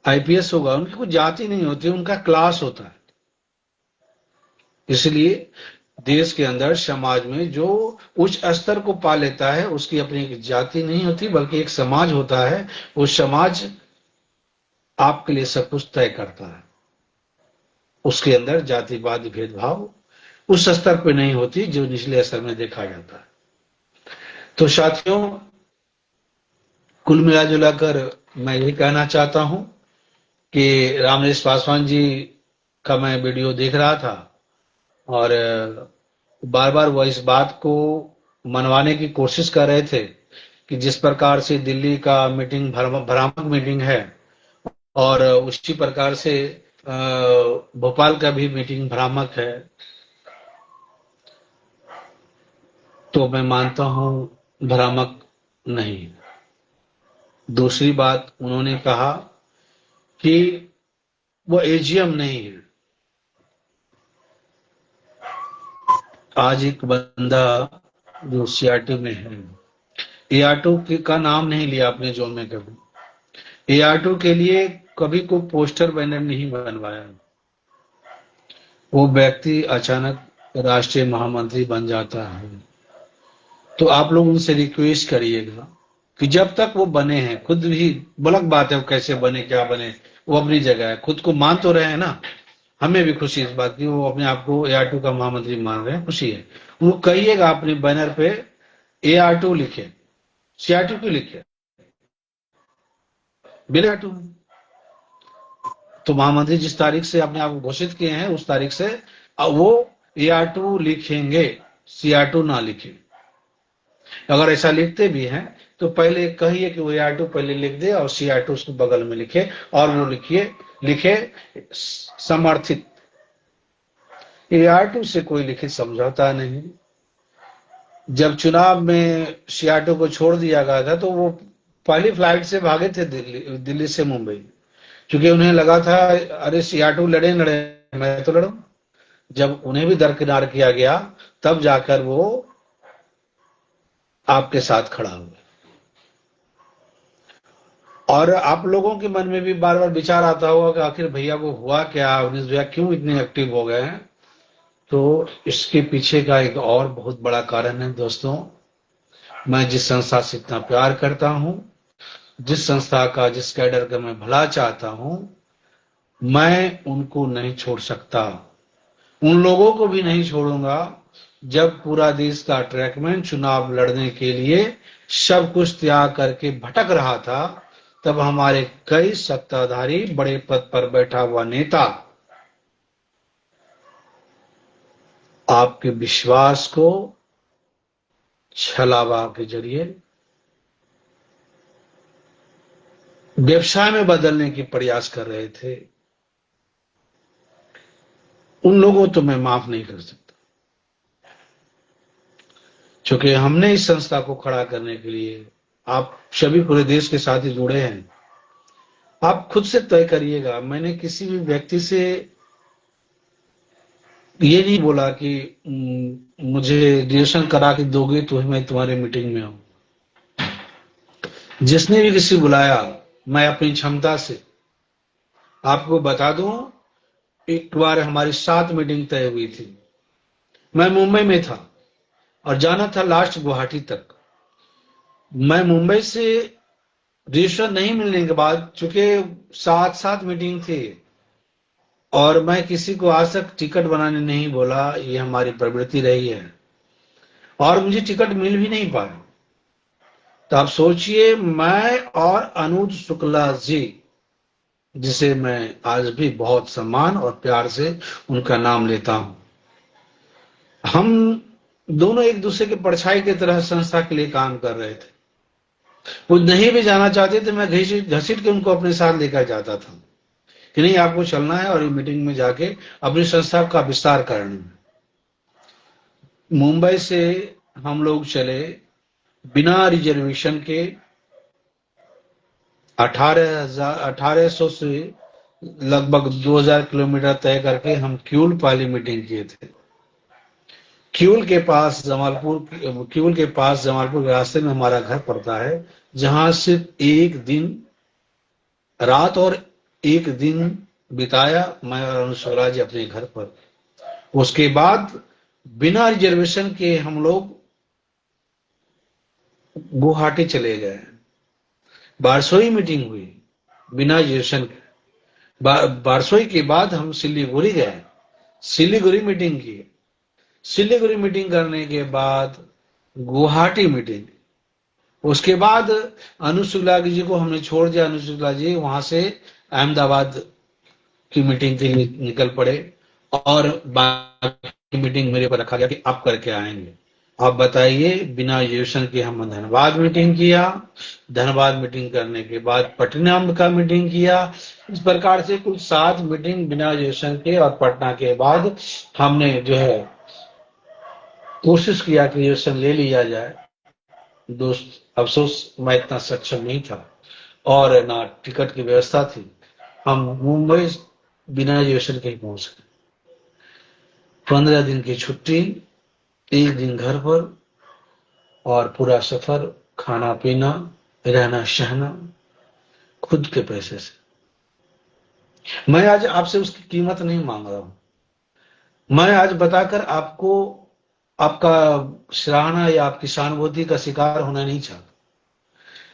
Speaker 1: आईपीएस होगा उनकी कोई जाति नहीं होती, उनका क्लास होता है। इसलिए देश के अंदर समाज में जो उच्च स्तर को पा लेता है उसकी अपनी एक जाति नहीं होती बल्कि एक समाज होता है। वो समाज आपके लिए सब कुछ तय करता है। उसके अंदर जातिवाद भेदभाव उस स्तर पे नहीं होती जो निचले स्तर में देखा जाता है। तो साथियों, कुल मिला जुला कर मैं यही कहना चाहता हूं कि रामनिवास पासवान जी का मैं वीडियो देख रहा था और बार बार वो इस बात को मनवाने की कोशिश कर रहे थे कि जिस प्रकार से दिल्ली का मीटिंग भ्रामक मीटिंग है और उसी प्रकार से भोपाल का भी मीटिंग भ्रामक है, तो मैं मानता हूं भ्रामक नहीं। दूसरी बात उन्होंने कहा कि वो एजीएम नहीं है। आज एक बंदा जो सीआरटी में है, एआरटू का नाम नहीं लिया अपने जोन में कभी, एआरटू के लिए कभी कोई पोस्टर बैनर नहीं बनवाया। वो व्यक्ति अचानक राष्ट्रीय महामंत्री बन जाता है। तो आप लोग उनसे रिक्वेस्ट करिएगा कि जब तक वो बने हैं, खुद भी बलक बात है वो कैसे बने क्या बने, वो अपनी जगह है, खुद को मान तो रहे हैं ना। हमें भी खुशी इस बात की, वो अपने आप को एआरटू का महामंत्री मान रहे हैं, खुशी है। वो कहिएगा अपने बैनर पे एआरटू लिखे, सीआरटू क्यों लिखे, बिना एआरटू। तो महामंत्री जिस तारीख से अपने आप को घोषित किए हैं उस तारीख से वो एआरटू लिखेंगे, सीआरटू ना लिखे। अगर ऐसा लिखते भी हैं तो पहले कहिए कि वो एआरटू पहले लिख दे और सीआरटू उसको बगल में लिखे, और वो लिखे समर्थित। एआरटू से कोई लिखित समझौता नहीं। जब चुनाव में सीआरटू को छोड़ दिया गया था तो वो पहली फ्लाइट से भागे थे दिल्ली से मुंबई, क्योंकि उन्हें लगा था अरे सीआरटू लड़े मैं तो लड़ूं। जब उन्हें भी दरकिनार किया गया तब जाकर वो आपके साथ खड़ा हुआ। और आप लोगों के मन में भी बार बार विचार आता होगा कि आखिर भैया को हुआ क्या, अवनीश भैया क्यों इतने एक्टिव हो गए हैं। तो इसके पीछे का एक और बहुत बड़ा कारण है दोस्तों, मैं जिस संस्था से इतना प्यार करता हूं, जिस संस्था का, जिस कैडर का मैं भला चाहता हूं, मैं उनको नहीं छोड़ सकता। उन लोगों को भी नहीं छोड़ूंगा जब पूरा देश का ट्रैकमैन चुनाव लड़ने के लिए सब कुछ त्याग करके भटक रहा था, तब हमारे कई सत्ताधारी बड़े पद पर बैठा हुआ नेता आपके विश्वास को छलावा के जरिए व्यवसाय में बदलने की प्रयास कर रहे थे। उन लोगों तो मैं माफ नहीं कर सकता, क्योंकि हमने इस संस्था को खड़ा करने के लिए आप सभी पूरे देश के साथ ही जुड़े हैं। आप खुद से तय करिएगा। मैंने किसी भी व्यक्ति से ये नहीं बोला कि मुझे रजिस्ट्रेशन करा के दोगे तो मैं तुम्हारे मीटिंग में आऊं। जिसने भी किसी बुलाया, मैं अपनी क्षमता से आपको बता दूं, एक बार हमारी 7 मीटिंग तय हुई थी। मैं मुंबई में था और जाना था लास्ट गुवाहाटी तक। मैं मुंबई से रजिस्टर नहीं मिलने के बाद, चूंकि 7 मीटिंग थी और मैं किसी को आज तक टिकट बनाने नहीं बोला, ये हमारी प्रवृत्ति रही है, और मुझे टिकट मिल भी नहीं पाया। तो आप सोचिए, मैं और अनुज शुक्ला जी, जिसे मैं आज भी बहुत सम्मान और प्यार से उनका नाम लेता हूं, हम दोनों एक दूसरे के परछाई की तरह संस्था के लिए काम कर रहे थे। वो नहीं भी जाना चाहते थे, मैं घसीट घसीट के उनको अपने साथ लेकर जाता था कि नहीं, आपको चलना है और ये मीटिंग में जाके अपनी संस्था का विस्तार करना है। मुंबई से हम लोग चले बिना रिजर्वेशन के, 1800 से लगभग 2000 किलोमीटर तय करके हम क्यूल पहली मीटिंग किए थे। क्यूल के पास जमालपुर के रास्ते में हमारा घर पड़ता है, जहां सिर्फ एक दिन, रात और एक दिन बिताया मैं और अनुशोला जी अपने घर पर। उसके बाद बिना रिजर्वेशन के हम लोग गुवाहाटी चले गए। बारसोई मीटिंग हुई बिना रिजर्वेशन के। बारसोई के बाद हम सिलीगुड़ी गए, सिलीगुड़ी मीटिंग की। सिलीगुड़ी मीटिंग करने के बाद गुवाहाटी मीटिंग। उसके बाद अनुशुक्ला जी को हमने छोड़ दिया। अनुशुक्ला जी वहां से अहमदाबाद की मीटिंग के लिए निकल पड़े और बाकी मीटिंग मेरे पर रखा गया कि आप करके आएंगे। आप बताइए, बिना रिजर्वेशन के हम धनबाद मीटिंग किया, धनबाद मीटिंग करने के बाद पटना का मीटिंग किया। इस प्रकार से कुल 7 मीटिंग बिना रिजर्वेशन के, और पटना के बाद हमने जो है कोशिश किया कि रिजर्वेशन ले लिया जाए। दोस्त, अफसोस मैं इतना सक्षम नहीं था और ना टिकट की व्यवस्था थी। हम मुंबई बिना रिजर्वेशन के ही पहुंच गए। 15 दिन की छुट्टी, 1 दिन घर पर, और पूरा सफर, खाना पीना, रहना सहना खुद के पैसे से। मैं आज आपसे उसकी कीमत नहीं मांग रहा हूं। मैं आज बताकर आपको आपका सराहना या आपकी सहानुभूति का शिकार होना नहीं चाहता।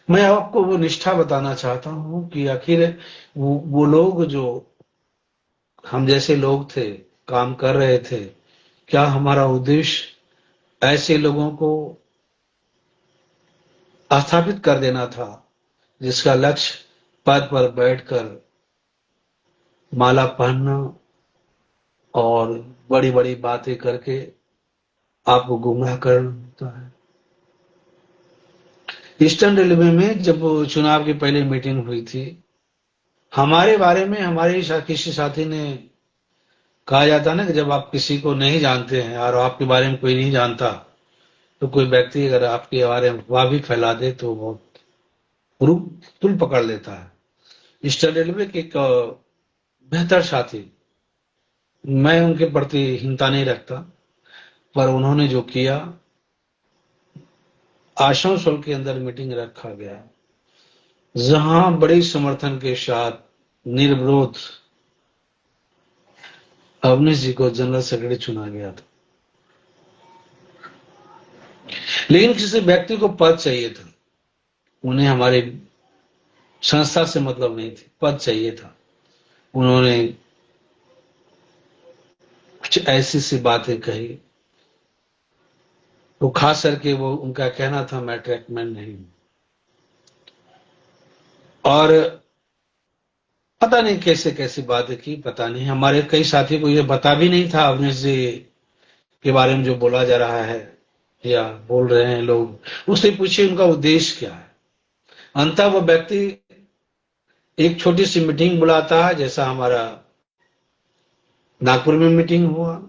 Speaker 1: मैं आपको वो निष्ठा बताना चाहता हूं कि आखिर वो लोग जो हम जैसे लोग थे, काम कर रहे थे, क्या हमारा उद्देश्य ऐसे लोगों को स्थापित कर देना था जिसका लक्ष्य पद पर बैठकर माला पहनना और बड़ी बड़ी बातें करके आपको गुमराह करता है। ईस्टर्न रेलवे में जब चुनाव की पहली मीटिंग हुई थी, हमारे बारे में हमारे किसी साथी ने कहा जाता ना कि जब आप किसी को नहीं जानते हैं और आपके बारे में कोई नहीं जानता, तो कोई व्यक्ति अगर आपके बारे में अफवाह भी फैला दे तो वो तुल पकड़ लेता है। ईस्टर्न रेलवे के एक बेहतर साथी, मैं उनके प्रति हिंसा नहीं रखता, पर उन्होंने जो किया, आसनसोल के अंदर मीटिंग रखा गया जहां बड़े समर्थन के साथ निर्विरोध अवनीश जी को जनरल सेक्रेटरी चुना गया था। लेकिन किसी व्यक्ति को पद चाहिए था, उन्हें हमारे संस्था से मतलब नहीं थी, पद चाहिए था। उन्होंने कुछ ऐसी सी बातें कही, तो खास करके वो उनका कहना था मैं ट्रैकमैन नहीं हूं। और पता नहीं कैसे कैसी बातें की, पता नहीं। हमारे कई साथी को ये बता भी नहीं था अवनीश जी के बारे में जो बोला जा रहा है या बोल रहे हैं लोग। उससे पूछिए उनका उद्देश्य क्या है। अंततः वो व्यक्ति एक छोटी सी मीटिंग बुलाता है, जैसा हमारा नागपुर में मीटिंग हुआ।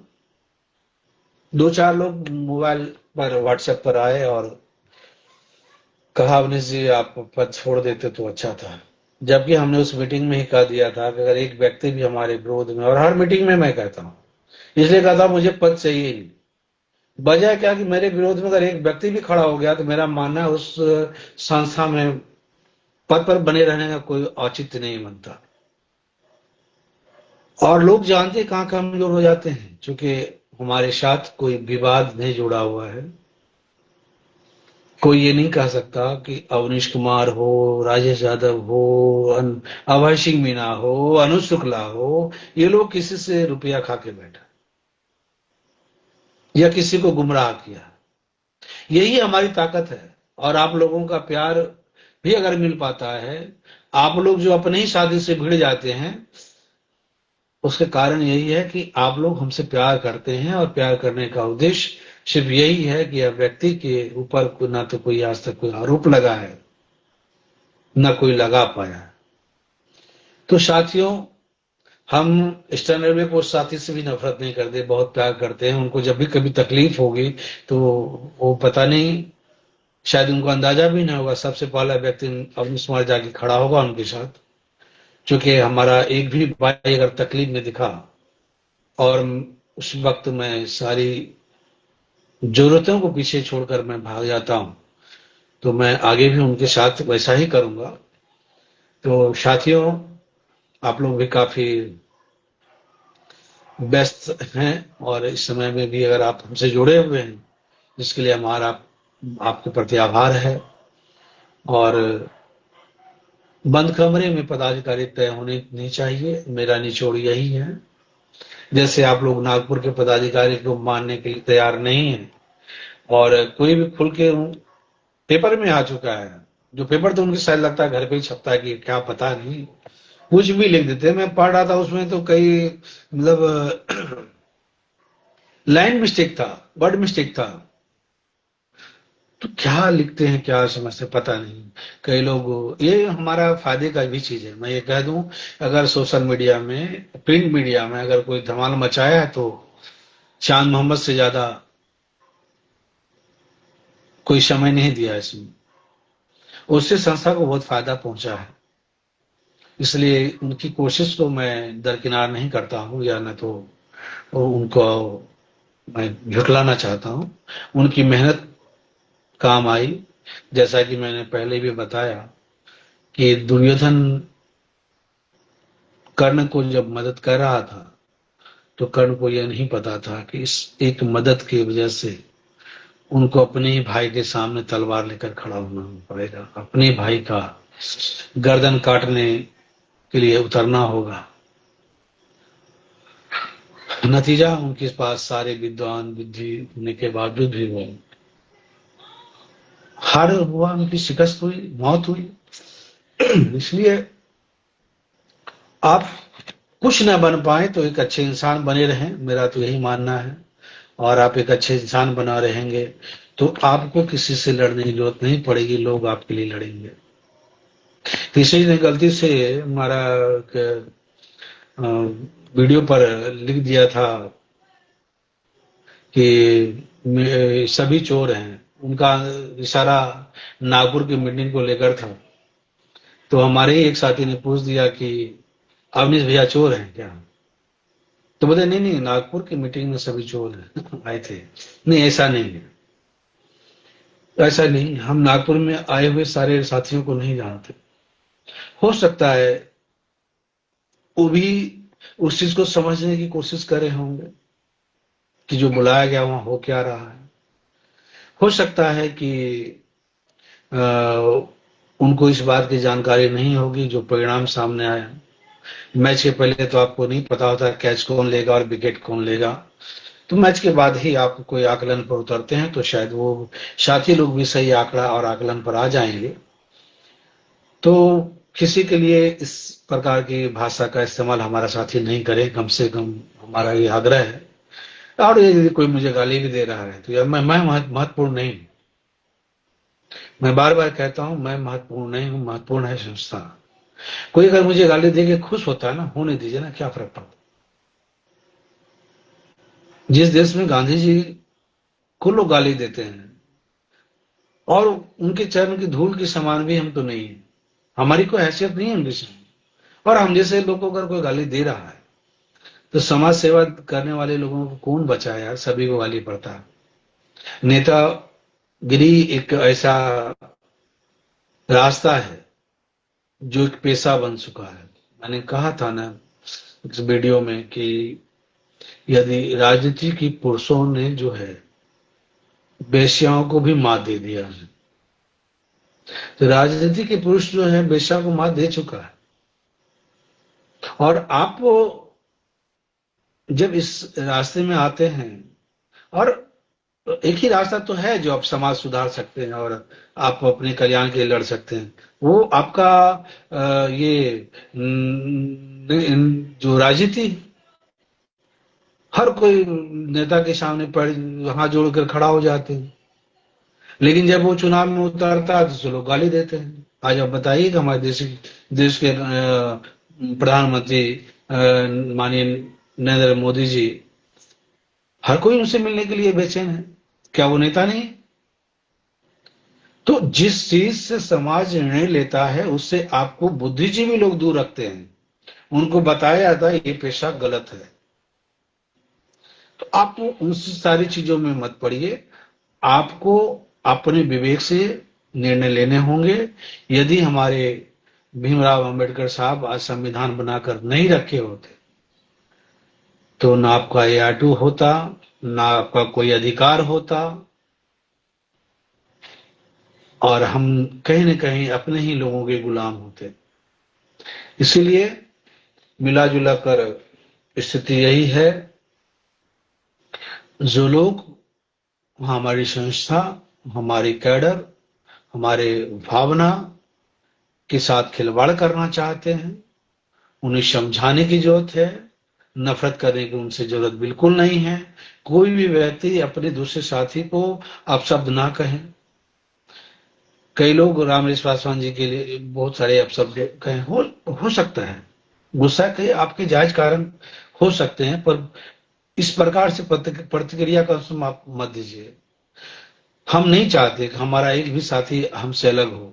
Speaker 1: 2-4 लोग मोबाइल पर, व्हाट्सएप पर आए और कहा अवनीश जी आप पद छोड़ देते तो अच्छा था। जबकि हमने उस मीटिंग में ही कह दिया था कि अगर एक व्यक्ति भी हमारे विरोध में, और हर मीटिंग में मैं कहता हूं, इसलिए कहा था मुझे पद चाहिए नहीं। वजह क्या कि मेरे विरोध में अगर एक व्यक्ति भी खड़ा हो गया तो मेरा मानना है उस संस्था में पद पर बने रहने का कोई औचित्य नहीं बनता। और लोग जानते कहाँ कमजोर हो जाते हैं, क्योंकि हमारे साथ कोई विवाद नहीं जुड़ा हुआ है। कोई ये नहीं कह सकता कि अवनीश कुमार हो, राजेश यादव हो, अभय सिंह मीना हो, अनुज शुक्ला हो, ये लोग किसी से रुपया खा के बैठा या किसी को गुमराह किया। यही हमारी ताकत है। और आप लोगों का प्यार भी अगर मिल पाता है, आप लोग जो अपने ही शादी से भिड़ जाते हैं, उसके कारण यही है कि आप लोग हमसे प्यार करते हैं, और प्यार करने का उद्देश्य सिर्फ यही है कि अब व्यक्ति के ऊपर ना तो कोई आज तक कोई आरोप लगा है, ना कोई लगा पाया है। तो साथियों, हम ईस्टर्न रेलवे को साथी से भी नफरत नहीं करते, बहुत प्यार करते हैं उनको। जब भी कभी तकलीफ होगी तो वो पता नहीं, शायद उनको अंदाजा भी नहीं होगा, सबसे पहला व्यक्ति अवनीश कुमार जाके खड़ा होगा उनके साथ। क्योंकि हमारा एक भी भाई अगर तकलीफ में दिखा और उस वक्त मैं सारी जरूरतों को पीछे छोड़कर मैं भाग जाता हूं, तो मैं आगे भी उनके साथ वैसा ही करूंगा। तो साथियों, आप लोग भी काफी व्यस्त हैं, और इस समय में भी अगर आप हमसे जुड़े हुए हैं, जिसके लिए हमारा आपके प्रति आभार है। और बंद कमरे में पदाधिकारी तय होने नहीं चाहिए, मेरा निचोड़ यही है। जैसे आप लोग नागपुर के पदाधिकारी को मानने के लिए तैयार नहीं है, और कोई भी खुल के पेपर में आ चुका है, जो पेपर तो उनके शायद लगता है घर पे ही छपता है कि क्या पता नहीं, कुछ भी लिख देते हैं। मैं पढ़ रहा था, उसमें तो कई मतलब लाइन मिस्टेक था, वर्ड मिस्टेक था। तो क्या लिखते हैं, क्या समझते, पता नहीं। कई लोग, ये हमारा फायदे का भी चीज है। मैं ये कह दूं, अगर सोशल मीडिया में, प्रिंट मीडिया में अगर कोई धमाल मचाया है, तो चांद मोहम्मद से ज्यादा कोई समय नहीं दिया इसमें। उससे संस्था को बहुत फायदा पहुंचा है, इसलिए उनकी कोशिश को मैं दरकिनार नहीं करता हूं, या न तो उनको मैं झुटलाना चाहता हूं। उनकी मेहनत काम आई। जैसा कि मैंने पहले भी बताया कि दुर्योधन कर्ण को जब मदद कर रहा था, तो कर्ण को यह नहीं पता था कि इस एक मदद की वजह से उनको अपने ही भाई के सामने तलवार लेकर खड़ा होना पड़ेगा, अपने भाई का गर्दन काटने के लिए उतरना होगा। नतीजा, उनके पास सारे विद्वान बुद्धि होने के बावजूद भी वो हार हुआ, उनकी शिकस्त हुई, मौत हुई। इसलिए आप कुछ न बन पाए तो एक अच्छे इंसान बने रहें, मेरा तो यही मानना है। और आप एक अच्छे इंसान बना रहेंगे तो आपको किसी से लड़ने की जरूरत नहीं पड़ेगी, लोग आपके लिए लड़ेंगे। किसी ने गलती से हमारा वीडियो पर लिख दिया था कि सभी चोर हैं, उनका इशारा नागपुर की मीटिंग को लेकर था। तो हमारे ही एक साथी ने पूछ दिया कि अवनीश भैया चोर हैं क्या? तो बोले नहीं नहीं, नागपुर की मीटिंग में सभी चोर हैं आए थे। नहीं, ऐसा नहीं है, ऐसा नहीं। हम नागपुर में आए हुए सारे साथियों को नहीं जानते। हो सकता है वो भी उस चीज को समझने की कोशिश कर रहे होंगे कि जो बुलाया गया वहां हो क्या रहा है। हो सकता है कि आ, उनको इस बात की जानकारी नहीं होगी जो परिणाम सामने आया। मैच के पहले तो आपको नहीं पता होता कैच कौन लेगा और विकेट कौन लेगा। तो मैच के बाद ही आप कोई आकलन पर उतरते हैं, तो शायद वो साथी लोग भी सही आंकड़ा और आकलन पर आ जाएंगे। तो किसी के लिए इस प्रकार की भाषा का इस्तेमाल हमारा साथी नहीं करे, कम से कम हमारा ये आग्रह है। और यदि कोई मुझे गाली भी दे रहा है तो यार मैं महत्वपूर्ण नहीं। मैं बार बार कहता हूं, मैं महत्वपूर्ण नहीं हूं, महत्वपूर्ण है संस्था। कोई अगर मुझे गाली देके खुश होता है ना, होने दीजिए ना, क्या फर्क पड़ता। जिस देश में गांधी जी को लोग गाली देते हैं और उनके चरण की धूल के समान भी हम तो नहीं है, हमारी कोई हैसियत नहीं है उनके सामने। और हम जैसे लोगों को अगर कोई गाली दे रहा है तो समाज सेवा करने वाले लोगों को कौन बचाए यार, सभी को गाली पड़ता है। नेतागिरी एक ऐसा रास्ता है जो एक पेशा बन चुका है। मैंने कहा था ना, इस वीडियो में कि यदि राजनीति की पुरुषों ने जो है वेश्याओं को भी मात दे दिया है, तो राजनीति के पुरुष जो है वेश्या को मात दे चुका है। और आप जब इस रास्ते में आते हैं, और एक ही रास्ता तो है जो आप समाज सुधार सकते हैं और आप अपने कल्याण के लिए लड़ सकते हैं, वो आपका ये जो राजनीति, हर कोई नेता के सामने हाथ जोड़कर खड़ा हो जाते हैं, लेकिन जब वो चुनाव में उतरता है तो लोग गाली देते हैं। आज आप बताइए कि हमारे देश के प्रधानमंत्री माननीय नरेंद्र मोदी जी, हर कोई उनसे मिलने के लिए बेचैन है, क्या वो नेता नहीं? तो जिस चीज से समाज निर्णय लेता है उससे आपको बुद्धिजीवी लोग दूर रखते हैं, उनको बताया जाता है ये पेशा गलत है। तो आप उन सारी चीजों में मत पड़िए, आपको अपने विवेक से निर्णय लेने होंगे। यदि हमारे भीमराव अंबेडकर साहब आज संविधान बनाकर नहीं रखे होते तो ना आपका AR2 होता, ना आपका कोई अधिकार होता, और हम कहीं न कहीं अपने ही लोगों के गुलाम होते। इसीलिए मिला जुला कर स्थिति यही है, जो लोग हमारी संस्था, हमारी कैडर, हमारे भावना के साथ खिलवाड़ करना चाहते हैं, उन्हें समझाने की जरूरत है। नफरत करने की उनसे जरूरत बिल्कुल नहीं है। कोई भी व्यक्ति अपने दूसरे साथी को अपशब्द ना कहें। कई लोग रामनिवास पासवान जी के लिए बहुत सारे अपशब्द कहें, हो सकता है, गुस्सा के आपके जायज कारण हो सकते हैं, पर इस प्रकार से प्रतिक्रिया का आप मत दीजिए। हम नहीं चाहते कि हमारा एक भी साथी हमसे अलग हो।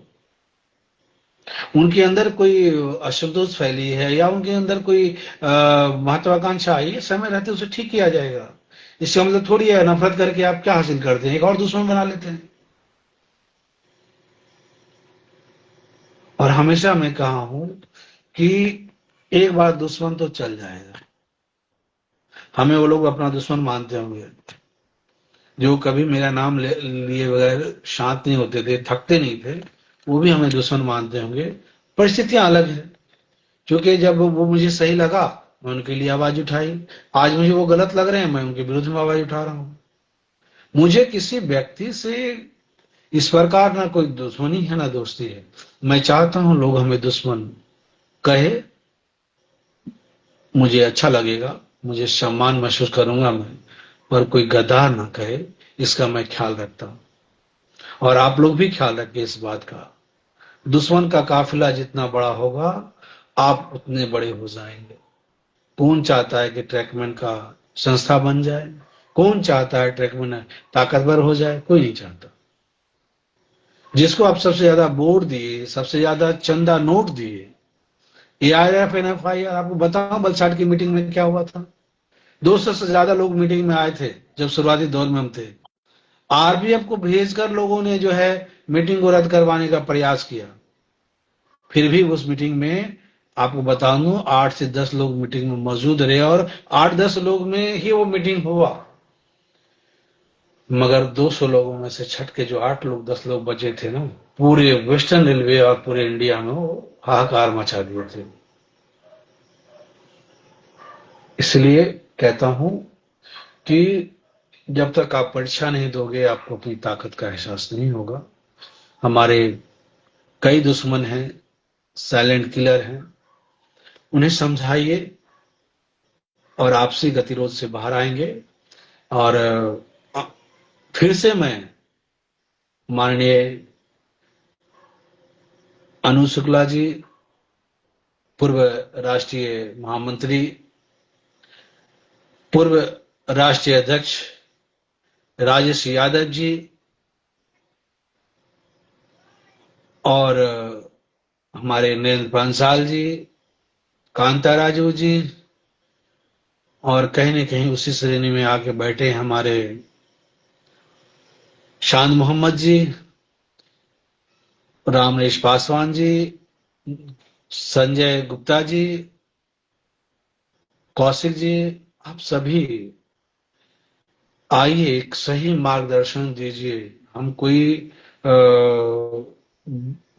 Speaker 1: उनके अंदर कोई असंतोष फैली है या उनके अंदर कोई महत्वाकांक्षा आई है, समय रहते उसे ठीक किया जाएगा। इसका मतलब थोड़ी है नफरत करके आप क्या हासिल करते हैं, एक और दुश्मन बना लेते हैं। और हमेशा मैं कहा हूं कि एक बार दुश्मन तो चल जाएगा। हमें वो लोग अपना दुश्मन मानते होंगे जो कभी मेरा नाम लिए बगैर शांत नहीं होते थे, थकते नहीं थे, वो भी हमें दुश्मन मानते होंगे। परिस्थितियां अलग है, क्योंकि जब वो मुझे सही लगा मैं उनके लिए आवाज उठाई, आज मुझे वो गलत लग रहे हैं मैं उनके विरुद्ध में आवाज उठा रहा हूं। मुझे किसी व्यक्ति से इस प्रकार ना कोई दुश्मनी है ना दोस्ती है। मैं चाहता हूं लोग हमें दुश्मन कहे, मुझे अच्छा लगेगा, मुझे सम्मान महसूस करूंगा मैं, पर कोई गद्दार ना कहे, इसका मैं ख्याल रखता हूं। और आप लोग भी ख्याल रखें इस बात का। दुश्मन का काफिला जितना बड़ा होगा आप उतने बड़े हो जाएंगे। कौन चाहता है कि ट्रैकमैन का संस्था बन जाए? कौन चाहता है ट्रैकमैन ताकतवर हो जाए? कोई नहीं चाहता। जिसको आप सबसे ज्यादा वोट दिए, सबसे ज्यादा चंदा नोट दिए, ARF NFI, आपको बताऊं बलसाड़ की मीटिंग में क्या हुआ था? 200 से ज्यादा लोग मीटिंग में आए थे जब शुरुआती दौर में हम थे। RBF को भेजकर लोगों ने जो है मीटिंग को रद्द करवाने का प्रयास किया। फिर भी उस मीटिंग में आपको बता दूं 8 से 10 लोग मीटिंग में मौजूद रहे और 8-10 लोग में ही वो मीटिंग हुआ। मगर 200 लोगों में से छट के जो 8 लोग 10 लोग बचे थे ना, पूरे वेस्टर्न रेलवे और पूरे इंडिया में वो हाहाकार मचा दिए थे। इसलिए कहता हूं कि जब तक आप परीक्षा नहीं दोगे आपको अपनी ताकत का एहसास नहीं होगा। हमारे कई दुश्मन हैं, साइलेंट किलर हैं, उन्हें समझाइए और आपसी गतिरोध से बाहर आएंगे। और फिर से मैं माननीय अनु शुक्ला जी, पूर्व राष्ट्रीय महामंत्री, पूर्व राष्ट्रीय अध्यक्ष राजेश यादव जी, और हमारे नरेंद्र पांचाल जी, कांता राजू जी, और कहीं न कहीं उसी श्रेणी में आके बैठे हमारे शान मोहम्मद जी, रामनिवास पासवान जी, संजय गुप्ता जी, कौशिक जी, आप सभी आइए, एक सही मार्गदर्शन दीजिए। हम कोई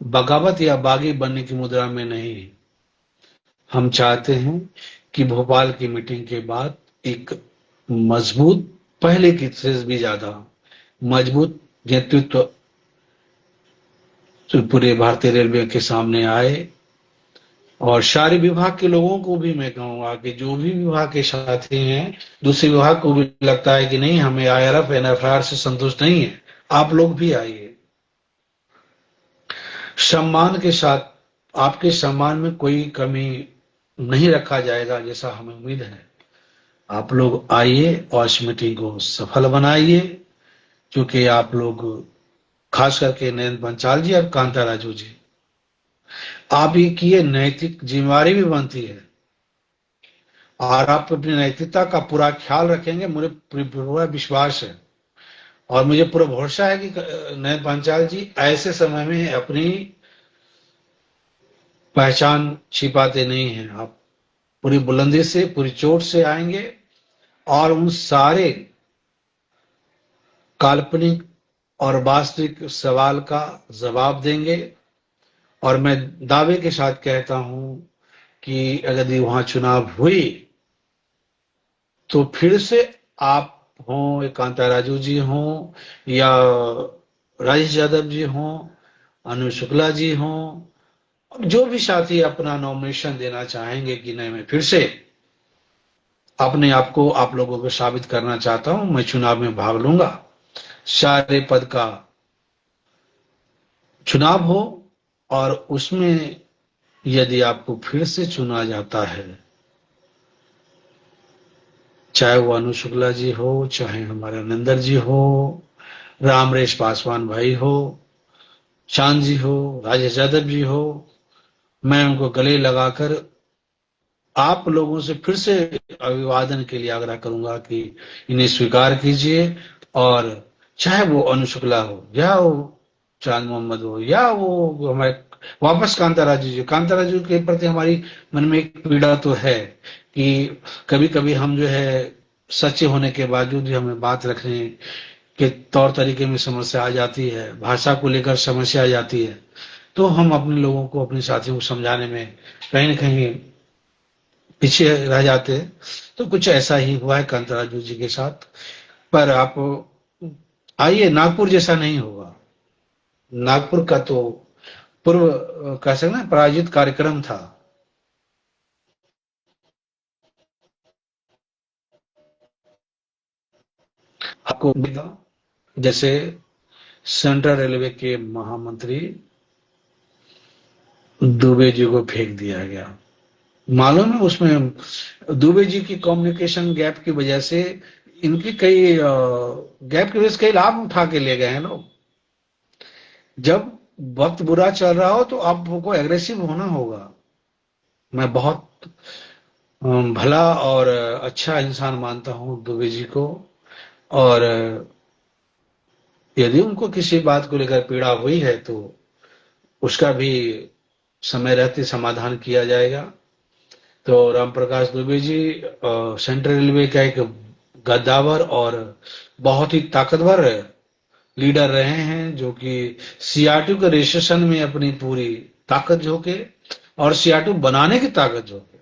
Speaker 1: बगावत या बागी बनने की मुद्रा में नहीं। हम चाहते हैं कि भोपाल की मीटिंग के बाद एक मजबूत, पहले की से भी ज्यादा मजबूत नेतृत्व पूरे भारतीय रेलवे के सामने आए। और सारे विभाग के लोगों को भी मैं कहूंगा कि जो भी विभाग के साथी हैं, दूसरे विभाग को भी लगता है कि नहीं, हमें आईआरएफ एनएफआर से संतुष्ट नहीं है, आप लोग भी आइए। सम्मान के साथ, आपके सम्मान में कोई कमी नहीं रखा जाएगा, जैसा हमें उम्मीद है। आप लोग आइए और इस मीटिंग को सफल बनाइए, क्योंकि आप लोग, खास करके नयन पंचाल जी और कांता राजू जी, आप ये की नैतिक जिम्मेवारी भी बनती है, और आप अपनी नैतिकता का पूरा ख्याल रखेंगे, मुझे पूरा विश्वास है। और मुझे पूरा भरोसा है कि नयन पंचाल जी ऐसे समय में अपनी पहचान छिपाते नहीं हैं। आप पूरी बुलंदी से, पूरी चोट से आएंगे और उन सारे काल्पनिक और वास्तविक सवाल का जवाब देंगे। और मैं दावे के साथ कहता हूं कि अगर वहां चुनाव हुई तो फिर से आप हों, कांता राजू जी हों, या राजेश यादव जी हों, अनु शुक्ला जी हों, जो भी साथी अपना नॉमिनेशन देना चाहेंगे कि नहीं, मैं फिर से अपने आप को आप लोगों को साबित करना चाहता हूं, मैं चुनाव में भाग लूंगा। सारे पद का चुनाव हो, और उसमें यदि आपको फिर से चुना जाता है, चाहे वो अनु शुक्ला जी हो, चाहे हमारे नंदर जी हो, रामरेश पासवान भाई हो, चांद जी हो, राजेश यादव जी हो, मैं उनको गले लगाकर आप लोगों से फिर से अभिवादन के लिए आग्रह करूंगा कि इन्हें स्वीकार कीजिए। और चाहे वो अनु शुक्ला हो, या वो चांद मोहम्मद हो, या वो हमारे वापस कांता राजू जी, कांता राजू के प्रति हमारी मन में एक पीड़ा तो है कि कभी कभी हम जो है, सच्चे होने के बावजूद भी हमें बात रखने के तौर तरीके में समस्या आ जाती है, भाषा को लेकर समस्या आ जाती है। तो हम अपने लोगों को, अपने साथियों को समझाने में कहीं ना कहीं पीछे रह जाते हैं। तो कुछ ऐसा ही हुआ है कांताराजू जी के साथ। पर आप आइए, नागपुर जैसा नहीं होगा। नागपुर का तो पूर्व, कह सकते हैं, पराजित कार्यक्रम था। आपको जैसे सेंट्रल रेलवे के महामंत्री दुबे जी को फेंक दिया गया, मालूम है उसमें दुबे जी की कम्युनिकेशन गैप की वजह से, इनकी कई गैप की वजह से कई लाभ उठा के ले गए हैं लोग। जब वक्त बुरा चल रहा हो तो आपको एग्रेसिव होना होगा। मैं बहुत भला और अच्छा इंसान मानता हूं दुबे जी को। और यदि उनको किसी बात को लेकर पीड़ा हुई है तो उसका भी समय रहते समाधान किया जाएगा। तो राम प्रकाश दुबे जी सेंट्रल रेलवे का एक गद्दावर और बहुत ही ताकतवर लीडर रहे हैं, जो कि सीआरटू के रजिस्ट्रेशन में अपनी पूरी ताकत झोंके और सीआरटू बनाने की ताकत झोंके।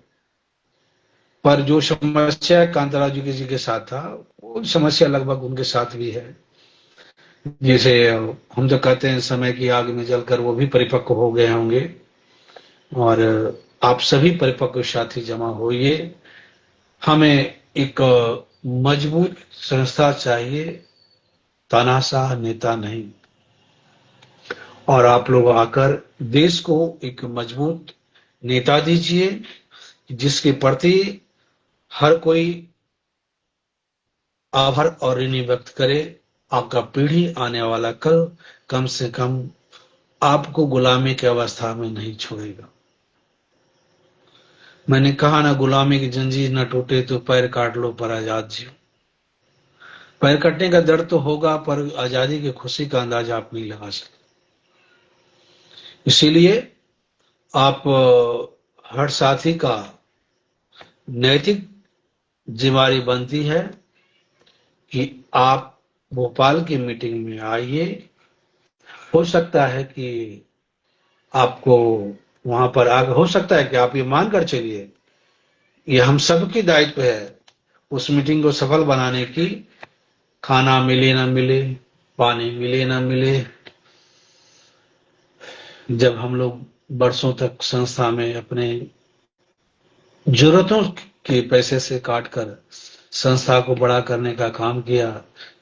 Speaker 1: पर जो समस्या कांताराजू जी के साथ था, वो समस्या लगभग उनके साथ भी है। जैसे हम तो कहते हैं, समय की आग में जलकर वो भी परिपक्व हो गए होंगे। और आप सभी परिपक्व साथी जमा होइए। हमें एक मजबूत संस्था चाहिए, तानाशाह नेता नहीं। और आप लोग आकर देश को एक मजबूत नेता दीजिए, जिसके प्रति हर कोई आभार और ऋणी व्यक्त करे। आपका पीढ़ी, आने वाला कम से कम आपको गुलामी की अवस्था में नहीं छोड़ेगा। मैंने कहा ना, गुलामी की जंजीर न टूटे तो पैर काट लो पर आजाद जियो। पैर कटने का दर्द तो होगा, पर आजादी की खुशी का अंदाजा आप नहीं लगा सकते। इसीलिए आप हर साथी का नैतिक जिम्मेदारी बनती है कि आप भोपाल की मीटिंग में आइए। हो सकता है कि आपको वहां पर आगे, हो सकता है कि आप ये मानकर चलिए, ये हम सबकी दायित्व है उस मीटिंग को सफल बनाने की। खाना मिले ना मिले, पानी मिले ना मिले, जब हम लोग बरसों तक संस्था में अपने जरूरतों के पैसे से काट कर संस्था को बड़ा करने का काम किया,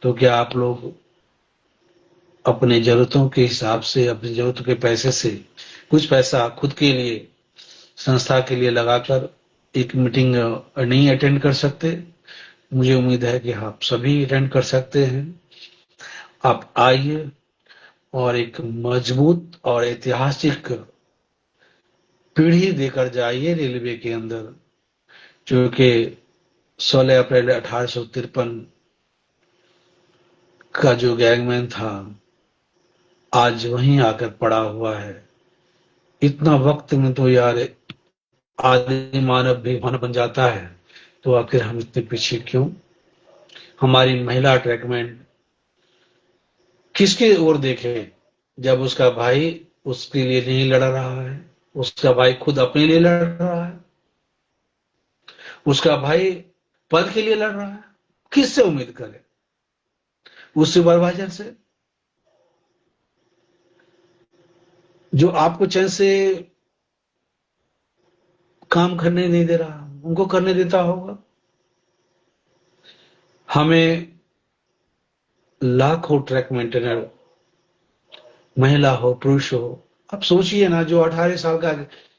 Speaker 1: तो क्या आप लोग अपने जरूरतों के हिसाब से, अपनी जरूरतों के पैसे से कुछ पैसा खुद के लिए, संस्था के लिए लगाकर एक मीटिंग नहीं अटेंड कर सकते? मुझे उम्मीद है कि आप सभी अटेंड कर सकते हैं। आप आइए और एक मजबूत और ऐतिहासिक पीढ़ी देकर जाइए रेलवे के अंदर, जो कि 16 अप्रैल 1853 का जो गैंगमैन था आज वहीं आकर पड़ा हुआ है। इतना वक्त में तो यार आदि मानव भी मानव बन जाता है, तो आखिर हम इतने पीछे क्यों? हमारी महिला ट्रैकमैन किसके ओर देखे जब उसका भाई उसके लिए नहीं लड़ रहा है? उसका भाई खुद अपने लिए लड़ रहा है, उसका भाई पद के लिए लड़ रहा है। किससे उम्मीद करे? उस सुपरवाइजर से जो आपको चैन से काम करने नहीं दे रहा, उनको करने देता होगा। हमें लाखों ट्रैक मेंटेनर, महिला हो पुरुष हो, अब सोचिए ना, जो 18 साल का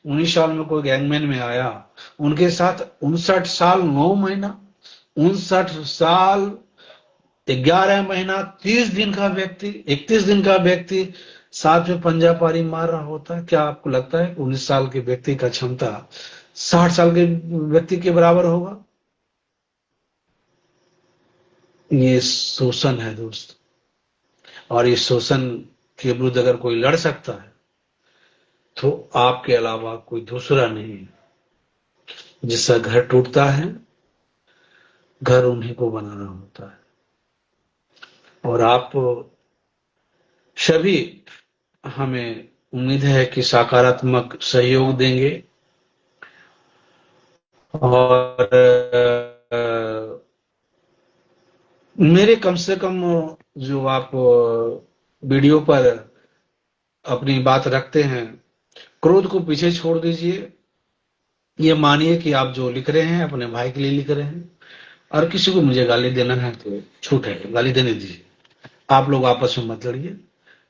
Speaker 1: 19 साल में कोई गैंगमैन में आया, उनके साथ 59 साल 9 महीना, 59 साल 11 महीना 30 दिन का व्यक्ति, 31 दिन का व्यक्ति साथ में पंजा पारी मार रहा होता है। क्या आपको लगता है 19 साल के व्यक्ति का क्षमता 60 साल के व्यक्ति के बराबर होगा? ये शोषण है दोस्त, और इस शोषण के विरुद्ध अगर कोई लड़ सकता है तो आपके अलावा कोई दूसरा नहीं है। जिसका घर टूटता है, घर उन्हीं को बनाना होता है। और आप सभी, हमें उम्मीद है कि सकारात्मक सहयोग देंगे और मेरे कम से कम जो आप वीडियो पर अपनी बात रखते हैं, क्रोध को पीछे छोड़ दीजिए। ये मानिए कि आप जो लिख रहे हैं अपने भाई के लिए लिख रहे हैं, और किसी को मुझे गाली देना है तो छूट है, गाली देने दीजिए। आप लोग आपस में मत लड़िए।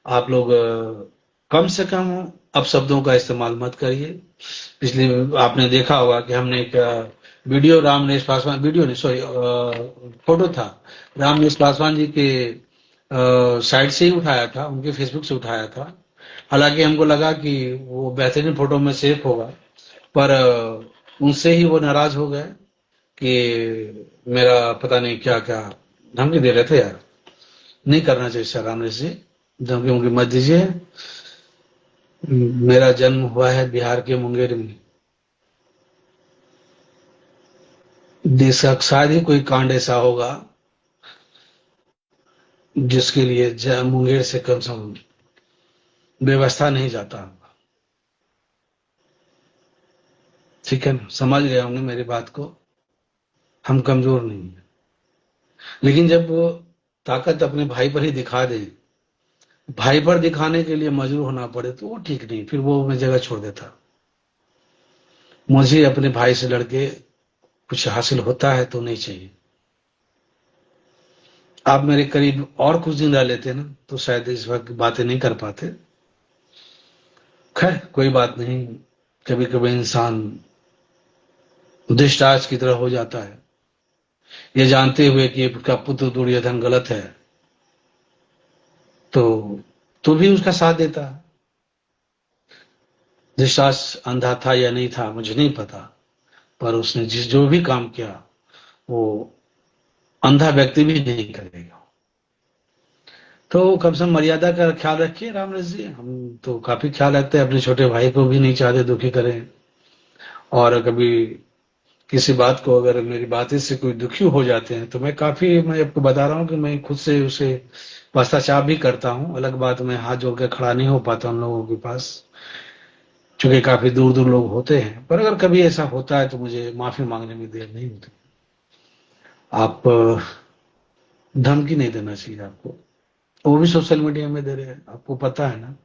Speaker 1: आप लोग कम से कम अपशब्दों का इस्तेमाल मत करिए। पिछले आपने देखा होगा कि हमने एक वीडियो रामनेश पासवान, वीडियो नहीं सॉरी, फोटो था रामनेश पासवान जी के साइड से ही उठाया था, उनके फेसबुक से उठाया था। हालांकि हमको लगा कि वो बेहतरीन फोटो में सेफ होगा, पर उनसे ही वो नाराज हो गए कि मेरा पता नहीं क्या क्या धमकी दे रहे थे। यार नहीं करना चाहिए सर, रामनेश जी धमकी उनकी मत दीजिए। मेरा जन्म हुआ है बिहार के मुंगेर में। देश का शायद ही कोई कांड ऐसा होगा जिसके लिए मुंगेर से कम से कम व्यवस्था नहीं जाता होगा। ठीक है ना, समझ गए होंगे मेरी बात को। हम कमजोर नहीं है, लेकिन जब वो ताकत अपने भाई पर ही दिखा दे, भाई पर दिखाने के लिए मजबूर होना पड़े, तो वो ठीक नहीं। फिर वो मैं जगह छोड़ देता। मुझे अपने भाई से लड़के कुछ हासिल होता है तो नहीं चाहिए। आप मेरे करीब और कुछ दिन रह लेते ना तो शायद इस वक्त बातें नहीं कर पाते। खैर कोई बात नहीं, कभी कभी इंसान दुष्टाच की तरह हो जाता है, ये जानते हुए कि उसका पुत्र दुर्योधन गलत है, तो भी उसका साथ देता है। दुष्टाच अंधा था या नहीं था मुझे नहीं पता, पर उसने जो भी काम किया वो अंधा व्यक्ति भी नहीं करेगा। तो कम से कम मर्यादा का ख्याल रखिए रामराज जी। हम तो काफी ख्याल रखते हैं, अपने छोटे भाई को भी नहीं चाहते दुखी करें, और कभी किसी बात को अगर मेरी बातें से कोई दुखी हो जाते हैं तो मैं आपको बता रहा हूँ कि मैं खुद से उसे पश्चाताप भी करता हूँ। अलग बात, मैं हाथ जोड़ के खड़ा नहीं हो पाता उन लोगों के पास, क्योंकि काफी दूर दूर लोग होते हैं। पर अगर कभी ऐसा होता है तो मुझे माफी मांगने में देर नहीं होती। आप धमकी नहीं देना चाहिए आपको, वो भी सोशल मीडिया में दे रहे हैं, आपको पता है ना।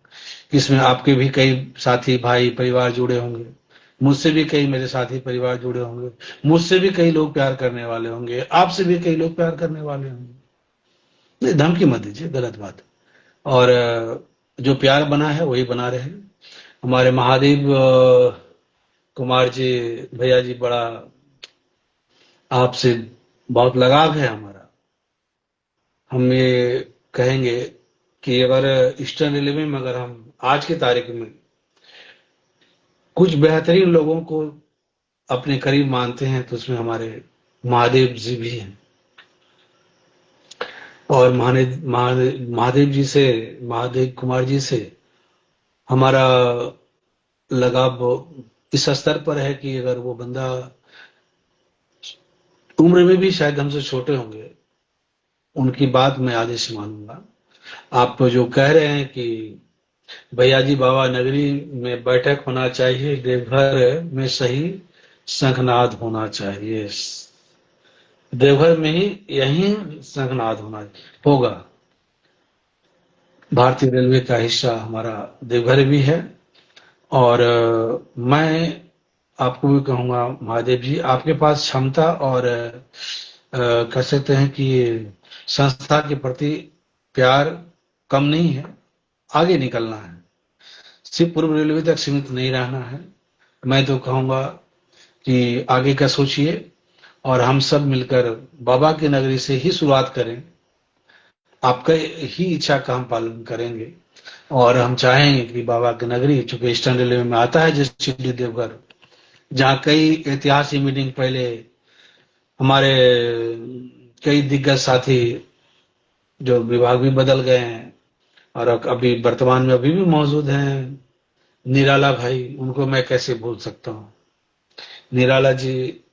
Speaker 1: इसमें आपके भी कई साथी भाई परिवार जुड़े होंगे, मुझसे भी कई मेरे साथी परिवार जुड़े होंगे, मुझसे भी कई लोग प्यार करने वाले होंगे, आपसे भी कई लोग प्यार करने वाले होंगे। नहीं, धमकी मत दीजिए, गलत बात। और जो प्यार बना है वही बना रहे। हमारे महादेव कुमार जी, भैया जी, बड़ा आपसे बहुत लगाव है हमारा। हम ये कहेंगे कि अगर ईस्टर्न रेलवे में अगर हम आज की तारीख में कुछ बेहतरीन लोगों को अपने करीब मानते हैं तो उसमें हमारे महादेव जी भी हैं। और महादेव कुमार जी से हमारा लगाव इस स्तर पर है कि अगर वो बंदा उम्र में भी शायद हमसे छोटे होंगे, उनकी बात मैं आगे से मानूंगा। आप जो कह रहे हैं कि भैया जी बाबा नगरी में बैठक होना चाहिए, देवघर में सही शंखनाद होना चाहिए। देवघर में ही यही शंखनाद होगा। भारतीय रेलवे का हिस्सा हमारा देवघर भी है। और मैं आपको भी कहूंगा महादेव जी, आपके पास क्षमता और कह सकते हैं कि संस्था के प्रति प्यार कम नहीं है। आगे निकलना है, सिर्फ पूर्व रेलवे तक सीमित नहीं रहना है। मैं तो कहूंगा कि आगे का सोचिए और हम सब मिलकर बाबा की नगरी से ही शुरुआत करें। आपका ही इच्छा का हम पालन करेंगे और हम चाहेंगे कि बाबा की नगरी, चूंकि ईस्टर्न रेलवे में आता है जैसे शिरडी देवघर, जहाँ कई ऐतिहासिक मीटिंग पहले हमारे कई दिग्गज साथी जो विभाग भी बदल गए हैं और अभी वर्तमान में अभी भी मौजूद हैं, निराला भाई, उनको मैं कैसे भूल सकता हूँ। निराला जी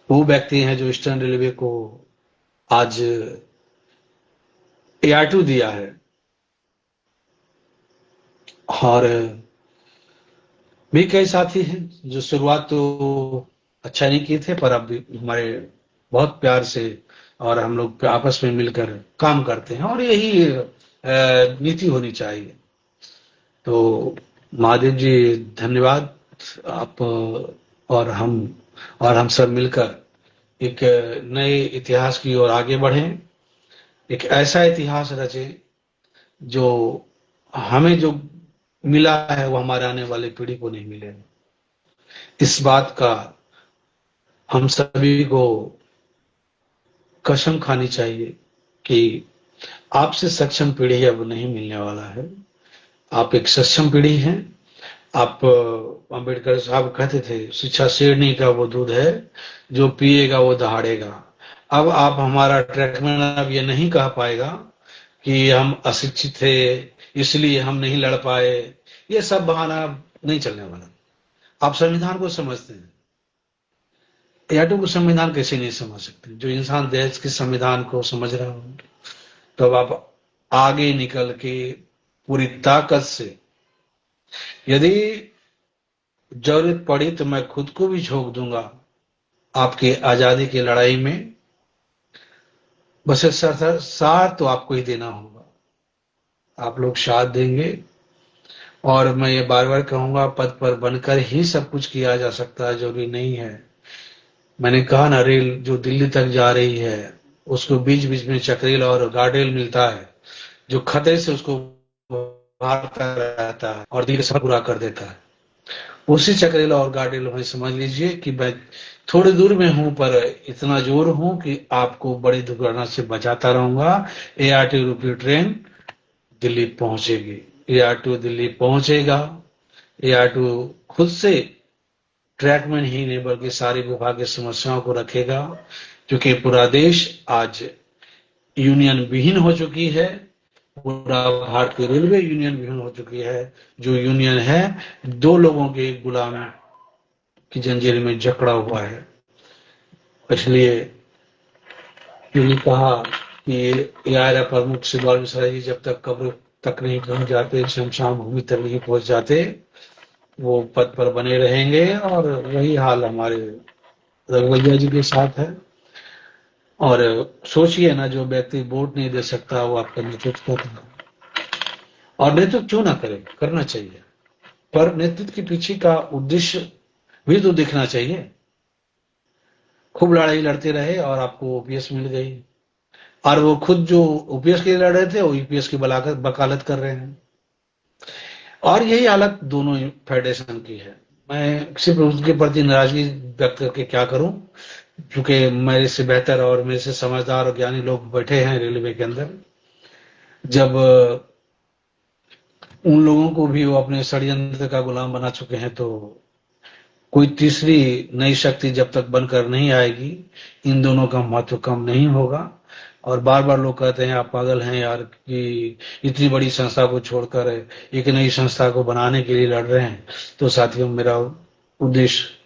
Speaker 1: वो व्यक्ति हैं जो ईस्टर्न रेलवे को आज AR2 दिया है। और भी कई साथी हैं जो शुरुआत तो अच्छा नहीं किए थे, पर अब भी हमारे बहुत प्यार से और हम लोग आपस में मिलकर काम करते हैं और यही नीति होनी चाहिए। तो महादेव जी धन्यवाद। आप और हम सब मिलकर एक नए इतिहास की ओर आगे बढ़ें, एक ऐसा इतिहास रचें जो हमें जो मिला है वो हमारे आने वाले पीढ़ी को नहीं मिलेगा। इस बात का हम सभी को कसम खानी चाहिए कि आपसे सक्षम पीढ़ी अब नहीं मिलने वाला है। आप एक सक्षम पीढ़ी हैं। आप अंबेडकर साहब कहते थे, शिक्षा शेरनी का वो दूध है जो पिएगा वो दहाड़ेगा। अब आप हमारा ट्रैकमैन अब ये नहीं कह पाएगा कि हम अशिक्षित थे इसलिए हम नहीं लड़ पाए। ये सब बहाना नहीं चलने वाला। आप संविधान को समझते हैं, यादव को संविधान कैसे नहीं समझ सकते? जो इंसान देश के संविधान को समझ रहा हो तो अब आप आगे निकल के पूरी ताकत से, यदि जरूरत पड़ी तो मैं खुद को भी झोंक दूंगा आपके आजादी की लड़ाई में। बस साथ तो आपको ही देना होगा। आप लोग साथ देंगे और मैं ये बार बार कहूंगा, पद पर बनकर ही सब कुछ किया जा सकता है, जरूरी नहीं है। मैंने कहा ना, रेल जो दिल्ली तक जा रही है उसको बीच बीच में चक्रेल और गार्डेल मिलता है जो खतरे से उसको मारता रहता है और दिल्ली सफर पूरा कर देता है। उसी चक्रेल और गार्डेल में समझ लीजिए कि मैं थोड़ी दूर में हूं पर इतना जोर हूं कि आपको बड़ी दुर्घटना से बचाता रहूंगा। AR2 रूपी ट्रेन दिल्ली पहुंचेगी, AR2 दिल्ली पहुंचेगा। AR2 खुद से ट्रैक में ही नहीं बल्कि सारी विभाग की समस्याओं को रखेगा, क्योंकि पूरा देश आज यूनियन विहीन हो चुकी है। पूरा भारतीय रेलवे यूनियन विहीन हो चुकी है। जो यूनियन है दो लोगों के गुलाम की जंजीर में जकड़ा हुआ है। इसलिए मैंने कहा कि यार प्रमुख सिद्धार्थ मिश्रा जी जब तक कब्र तक नहीं पहुंच जाते, शमशान भूमि तक नहीं पहुंच जाते, वो पद पर बने रहेंगे। और वही हाल हमारे रघुवैया जी के साथ है। और सोचिए ना, जो व्यक्ति वोट नहीं दे सकता वो आपका नेतृत्व कर रहा है। और नेतृत्व क्यों ना करे, करना चाहिए, पर नेतृत्व के पीछे का उद्देश्य भी तो दिखना चाहिए। खूब लड़ाई लड़ते रहे और आपको ओपीएस मिल गई, और वो खुद जो ओपीएस के लिए लड़ रहे थे वो यूपीएस की वकालत कर रहे हैं। और यही हालत दोनों फेडरेशन की है। मैं सिर्फ उसके प्रति नाराजगी व्यक्त करके क्या करूं, क्योंकि मेरे से बेहतर और मेरे से समझदार और ज्ञानी लोग बैठे हैं रेलवे के अंदर। जब उन लोगों को भी वो अपने षड्यंत्र का गुलाम बना चुके हैं, तो कोई तीसरी नई शक्ति जब तक बनकर नहीं आएगी, इन दोनों का महत्व कम नहीं होगा। और बार बार लोग कहते हैं आप पागल हैं यार, कि इतनी बड़ी संस्था को छोड़कर एक नई संस्था को बनाने के लिए लड़ रहे हैं। तो साथियों, मेरा उद्देश्य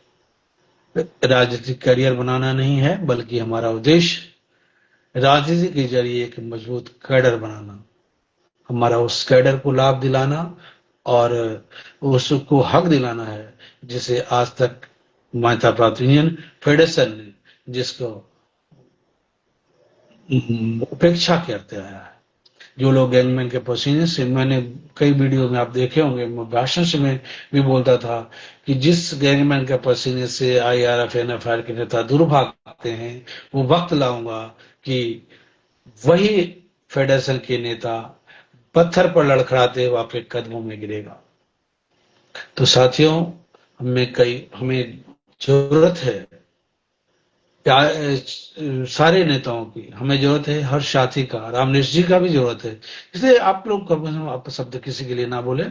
Speaker 1: राजनीतिक करियर बनाना नहीं है, बल्कि हमारा उद्देश्य राजनीति के जरिए एक मजबूत कैडर बनाना, हमारा उस कैडर को लाभ दिलाना और उसको हक दिलाना है जिसे आज तक मान्यता प्राप्त यूनियन फेडरेशन ने जिसको उपेक्षा करते आया है। जो लोग गैंगमैन के पसीने से, मैंने कई वीडियो में आप देखे होंगे, मैं भाषण से में भी बोलता था कि जिस गैंगमैन के पसीने से आईआरएफ एनएफआर के नेता दुर्भागते हैं, वो वक्त लाऊंगा कि वही फेडरेशन के नेता पत्थर पर लड़खड़ाते हुए आपके कदमों में गिरेगा। तो साथियों, हमें जरूरत है सारे नेताओं की, हमें जरूरत है हर साथी का, रामनेश जी का भी जरूरत है। इसलिए आप लोग आप शब्द किसी के लिए ना बोले,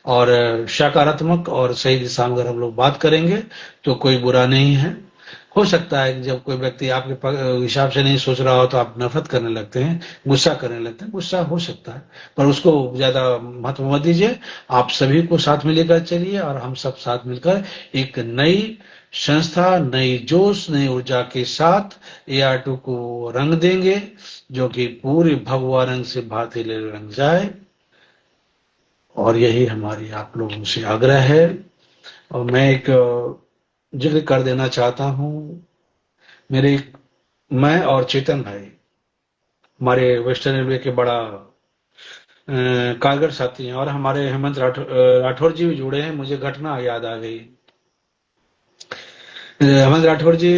Speaker 1: और सकारात्मक और सही दिशा में अगर हम लोग बात करेंगे तो कोई बुरा नहीं है। हो सकता है कि जब कोई व्यक्ति आपके हिसाब से नहीं सोच रहा हो तो आप नफरत करने लगते हैं, गुस्सा करने लगते हैं। गुस्सा हो सकता है, पर उसको ज्यादा महत्व मत दीजिए। आप सभी को साथ में लेकर चलिए और हम सब साथ मिलकर एक नई संस्था, नई जोश, नई ऊर्जा के साथ AR2 को रंग देंगे, जो कि पूरे भगवा रंग से भारतीय रंग जाए। और यही हमारी आप लोगों से आग्रह है। और मैं एक जिक्र कर देना चाहता हूं, मैं और चेतन भाई हमारे वेस्टर्न रेलवे के बड़ा कारगर साथी हैं, और हमारे हेमंत राठौर जी भी जुड़े हैं। मुझे घटना याद आ गई। हेमंत राठौर जी,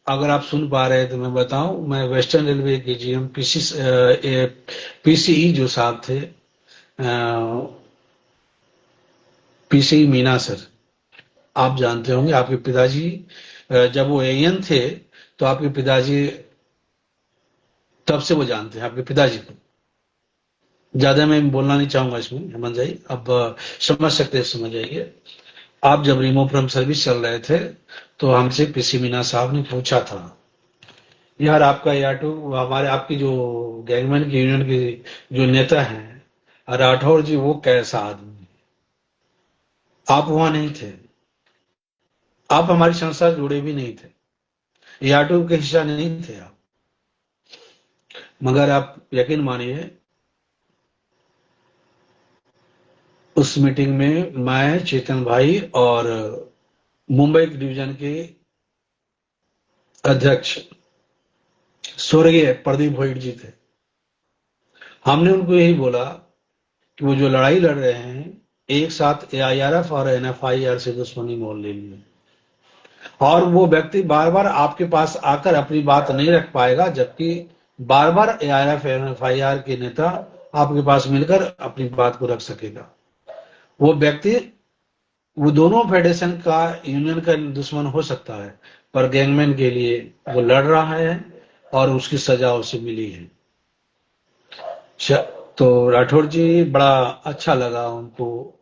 Speaker 1: अगर आप सुन पा रहे हैं तो मैं बताऊं, मैं वेस्टर्न रेलवे के GM PCE जो साहब थे, PCE मीना सर, आप जानते होंगे। आपके पिताजी जब वो AN थे तो आपके पिताजी, तब से वो जानते हैं आपके पिताजी को। ज्यादा मैं बोलना नहीं चाहूंगा इसमें, हेमंत जी अब समझ सकते हैं, समझ जाइए। आप जब रिमूव फ्रॉम सर्विस चल रहे थे तो हमसे PC मीना साहब ने पूछा था, यार आपका AR2, हमारे आपकी जो गैंगमैन की यूनियन के जो नेता हैं राठौर जी, वो कैसा आदमी है? आप वहां नहीं थे, आप हमारी संस्था से जुड़े भी नहीं थे, AR2 के हिस्सा नहीं थे आप। मगर आप यकीन मानिए, उस मीटिंग में मैं, चेतन भाई और मुंबई डिवीजन के अध्यक्ष स्वर्गीय प्रदीप भोईट जी थे। हमने उनको यही बोला कि वो जो लड़ाई लड़ रहे हैं, एक साथ AIRF और NFIR से दुश्मनी मोल ले लिए, और वो व्यक्ति बार बार आपके पास आकर अपनी बात नहीं रख पाएगा, जबकि बार बार AIRF NFIR के नेता आपके पास मिलकर अपनी बात को रख सकेगा। वो व्यक्ति, वो दोनों फेडरेशन का, यूनियन का दुश्मन हो सकता है, पर गैंगमैन के लिए वो लड़ रहा है और उसकी सजा उसे मिली है। तो राठौर जी, बड़ा अच्छा लगा उनको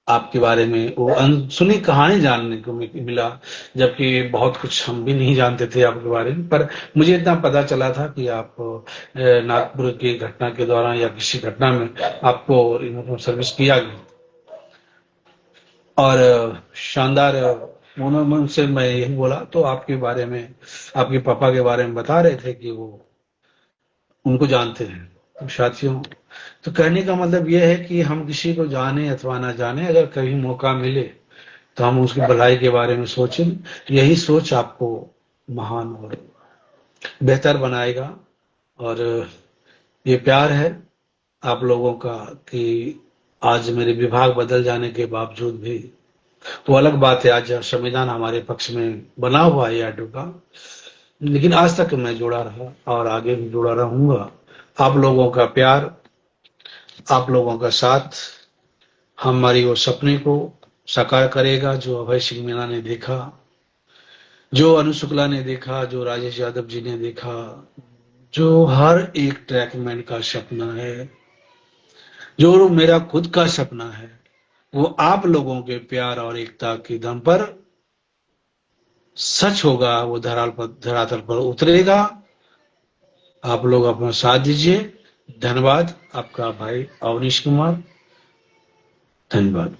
Speaker 1: आपके बारे में वो अनसुनी कहानी जानने को मिला, जबकि बहुत कुछ हम भी नहीं जानते थे आपके बारे में। पर मुझे इतना पता चला था कि आप नागपुर की घटना के दौरान या किसी घटना में आपको सर्विस किया गया, और शानदार उनसे मैं यही बोला, तो आपके बारे में, आपके पापा के बारे में बता रहे थे कि वो उनको जानते हैं। तो साथियों, तो कहने का मतलब यह है कि हम किसी को जाने अथवा ना जाने, अगर कभी मौका मिले तो हम उसकी भलाई के बारे में सोचें। यही सोच आपको महान और बेहतर बनाएगा। और ये प्यार है आप लोगों का कि आज मेरे विभाग बदल जाने के बावजूद भी, वो अलग बात है, आज संविधान हमारे पक्ष में बना हुआ है याडू का, लेकिन आज तक मैं जुड़ा रहा और आगे भी जुड़ा रहूंगा। आप लोगों का प्यार, आप लोगों का साथ हमारी वो सपने को साकार करेगा जो अभय सिंह मीणा ने देखा, जो अनु शुक्ला ने देखा, जो राजेश यादव जी ने देखा, जो हर एक ट्रैकमैन का सपना है, जो मेरा खुद का सपना है, वो आप लोगों के प्यार और एकता के दम पर सच होगा, वो धरातल पर उतरेगा। आप लोग अपना साथ दीजिए। धन्यवाद। आपका भाई अवनीश कुमार। धन्यवाद।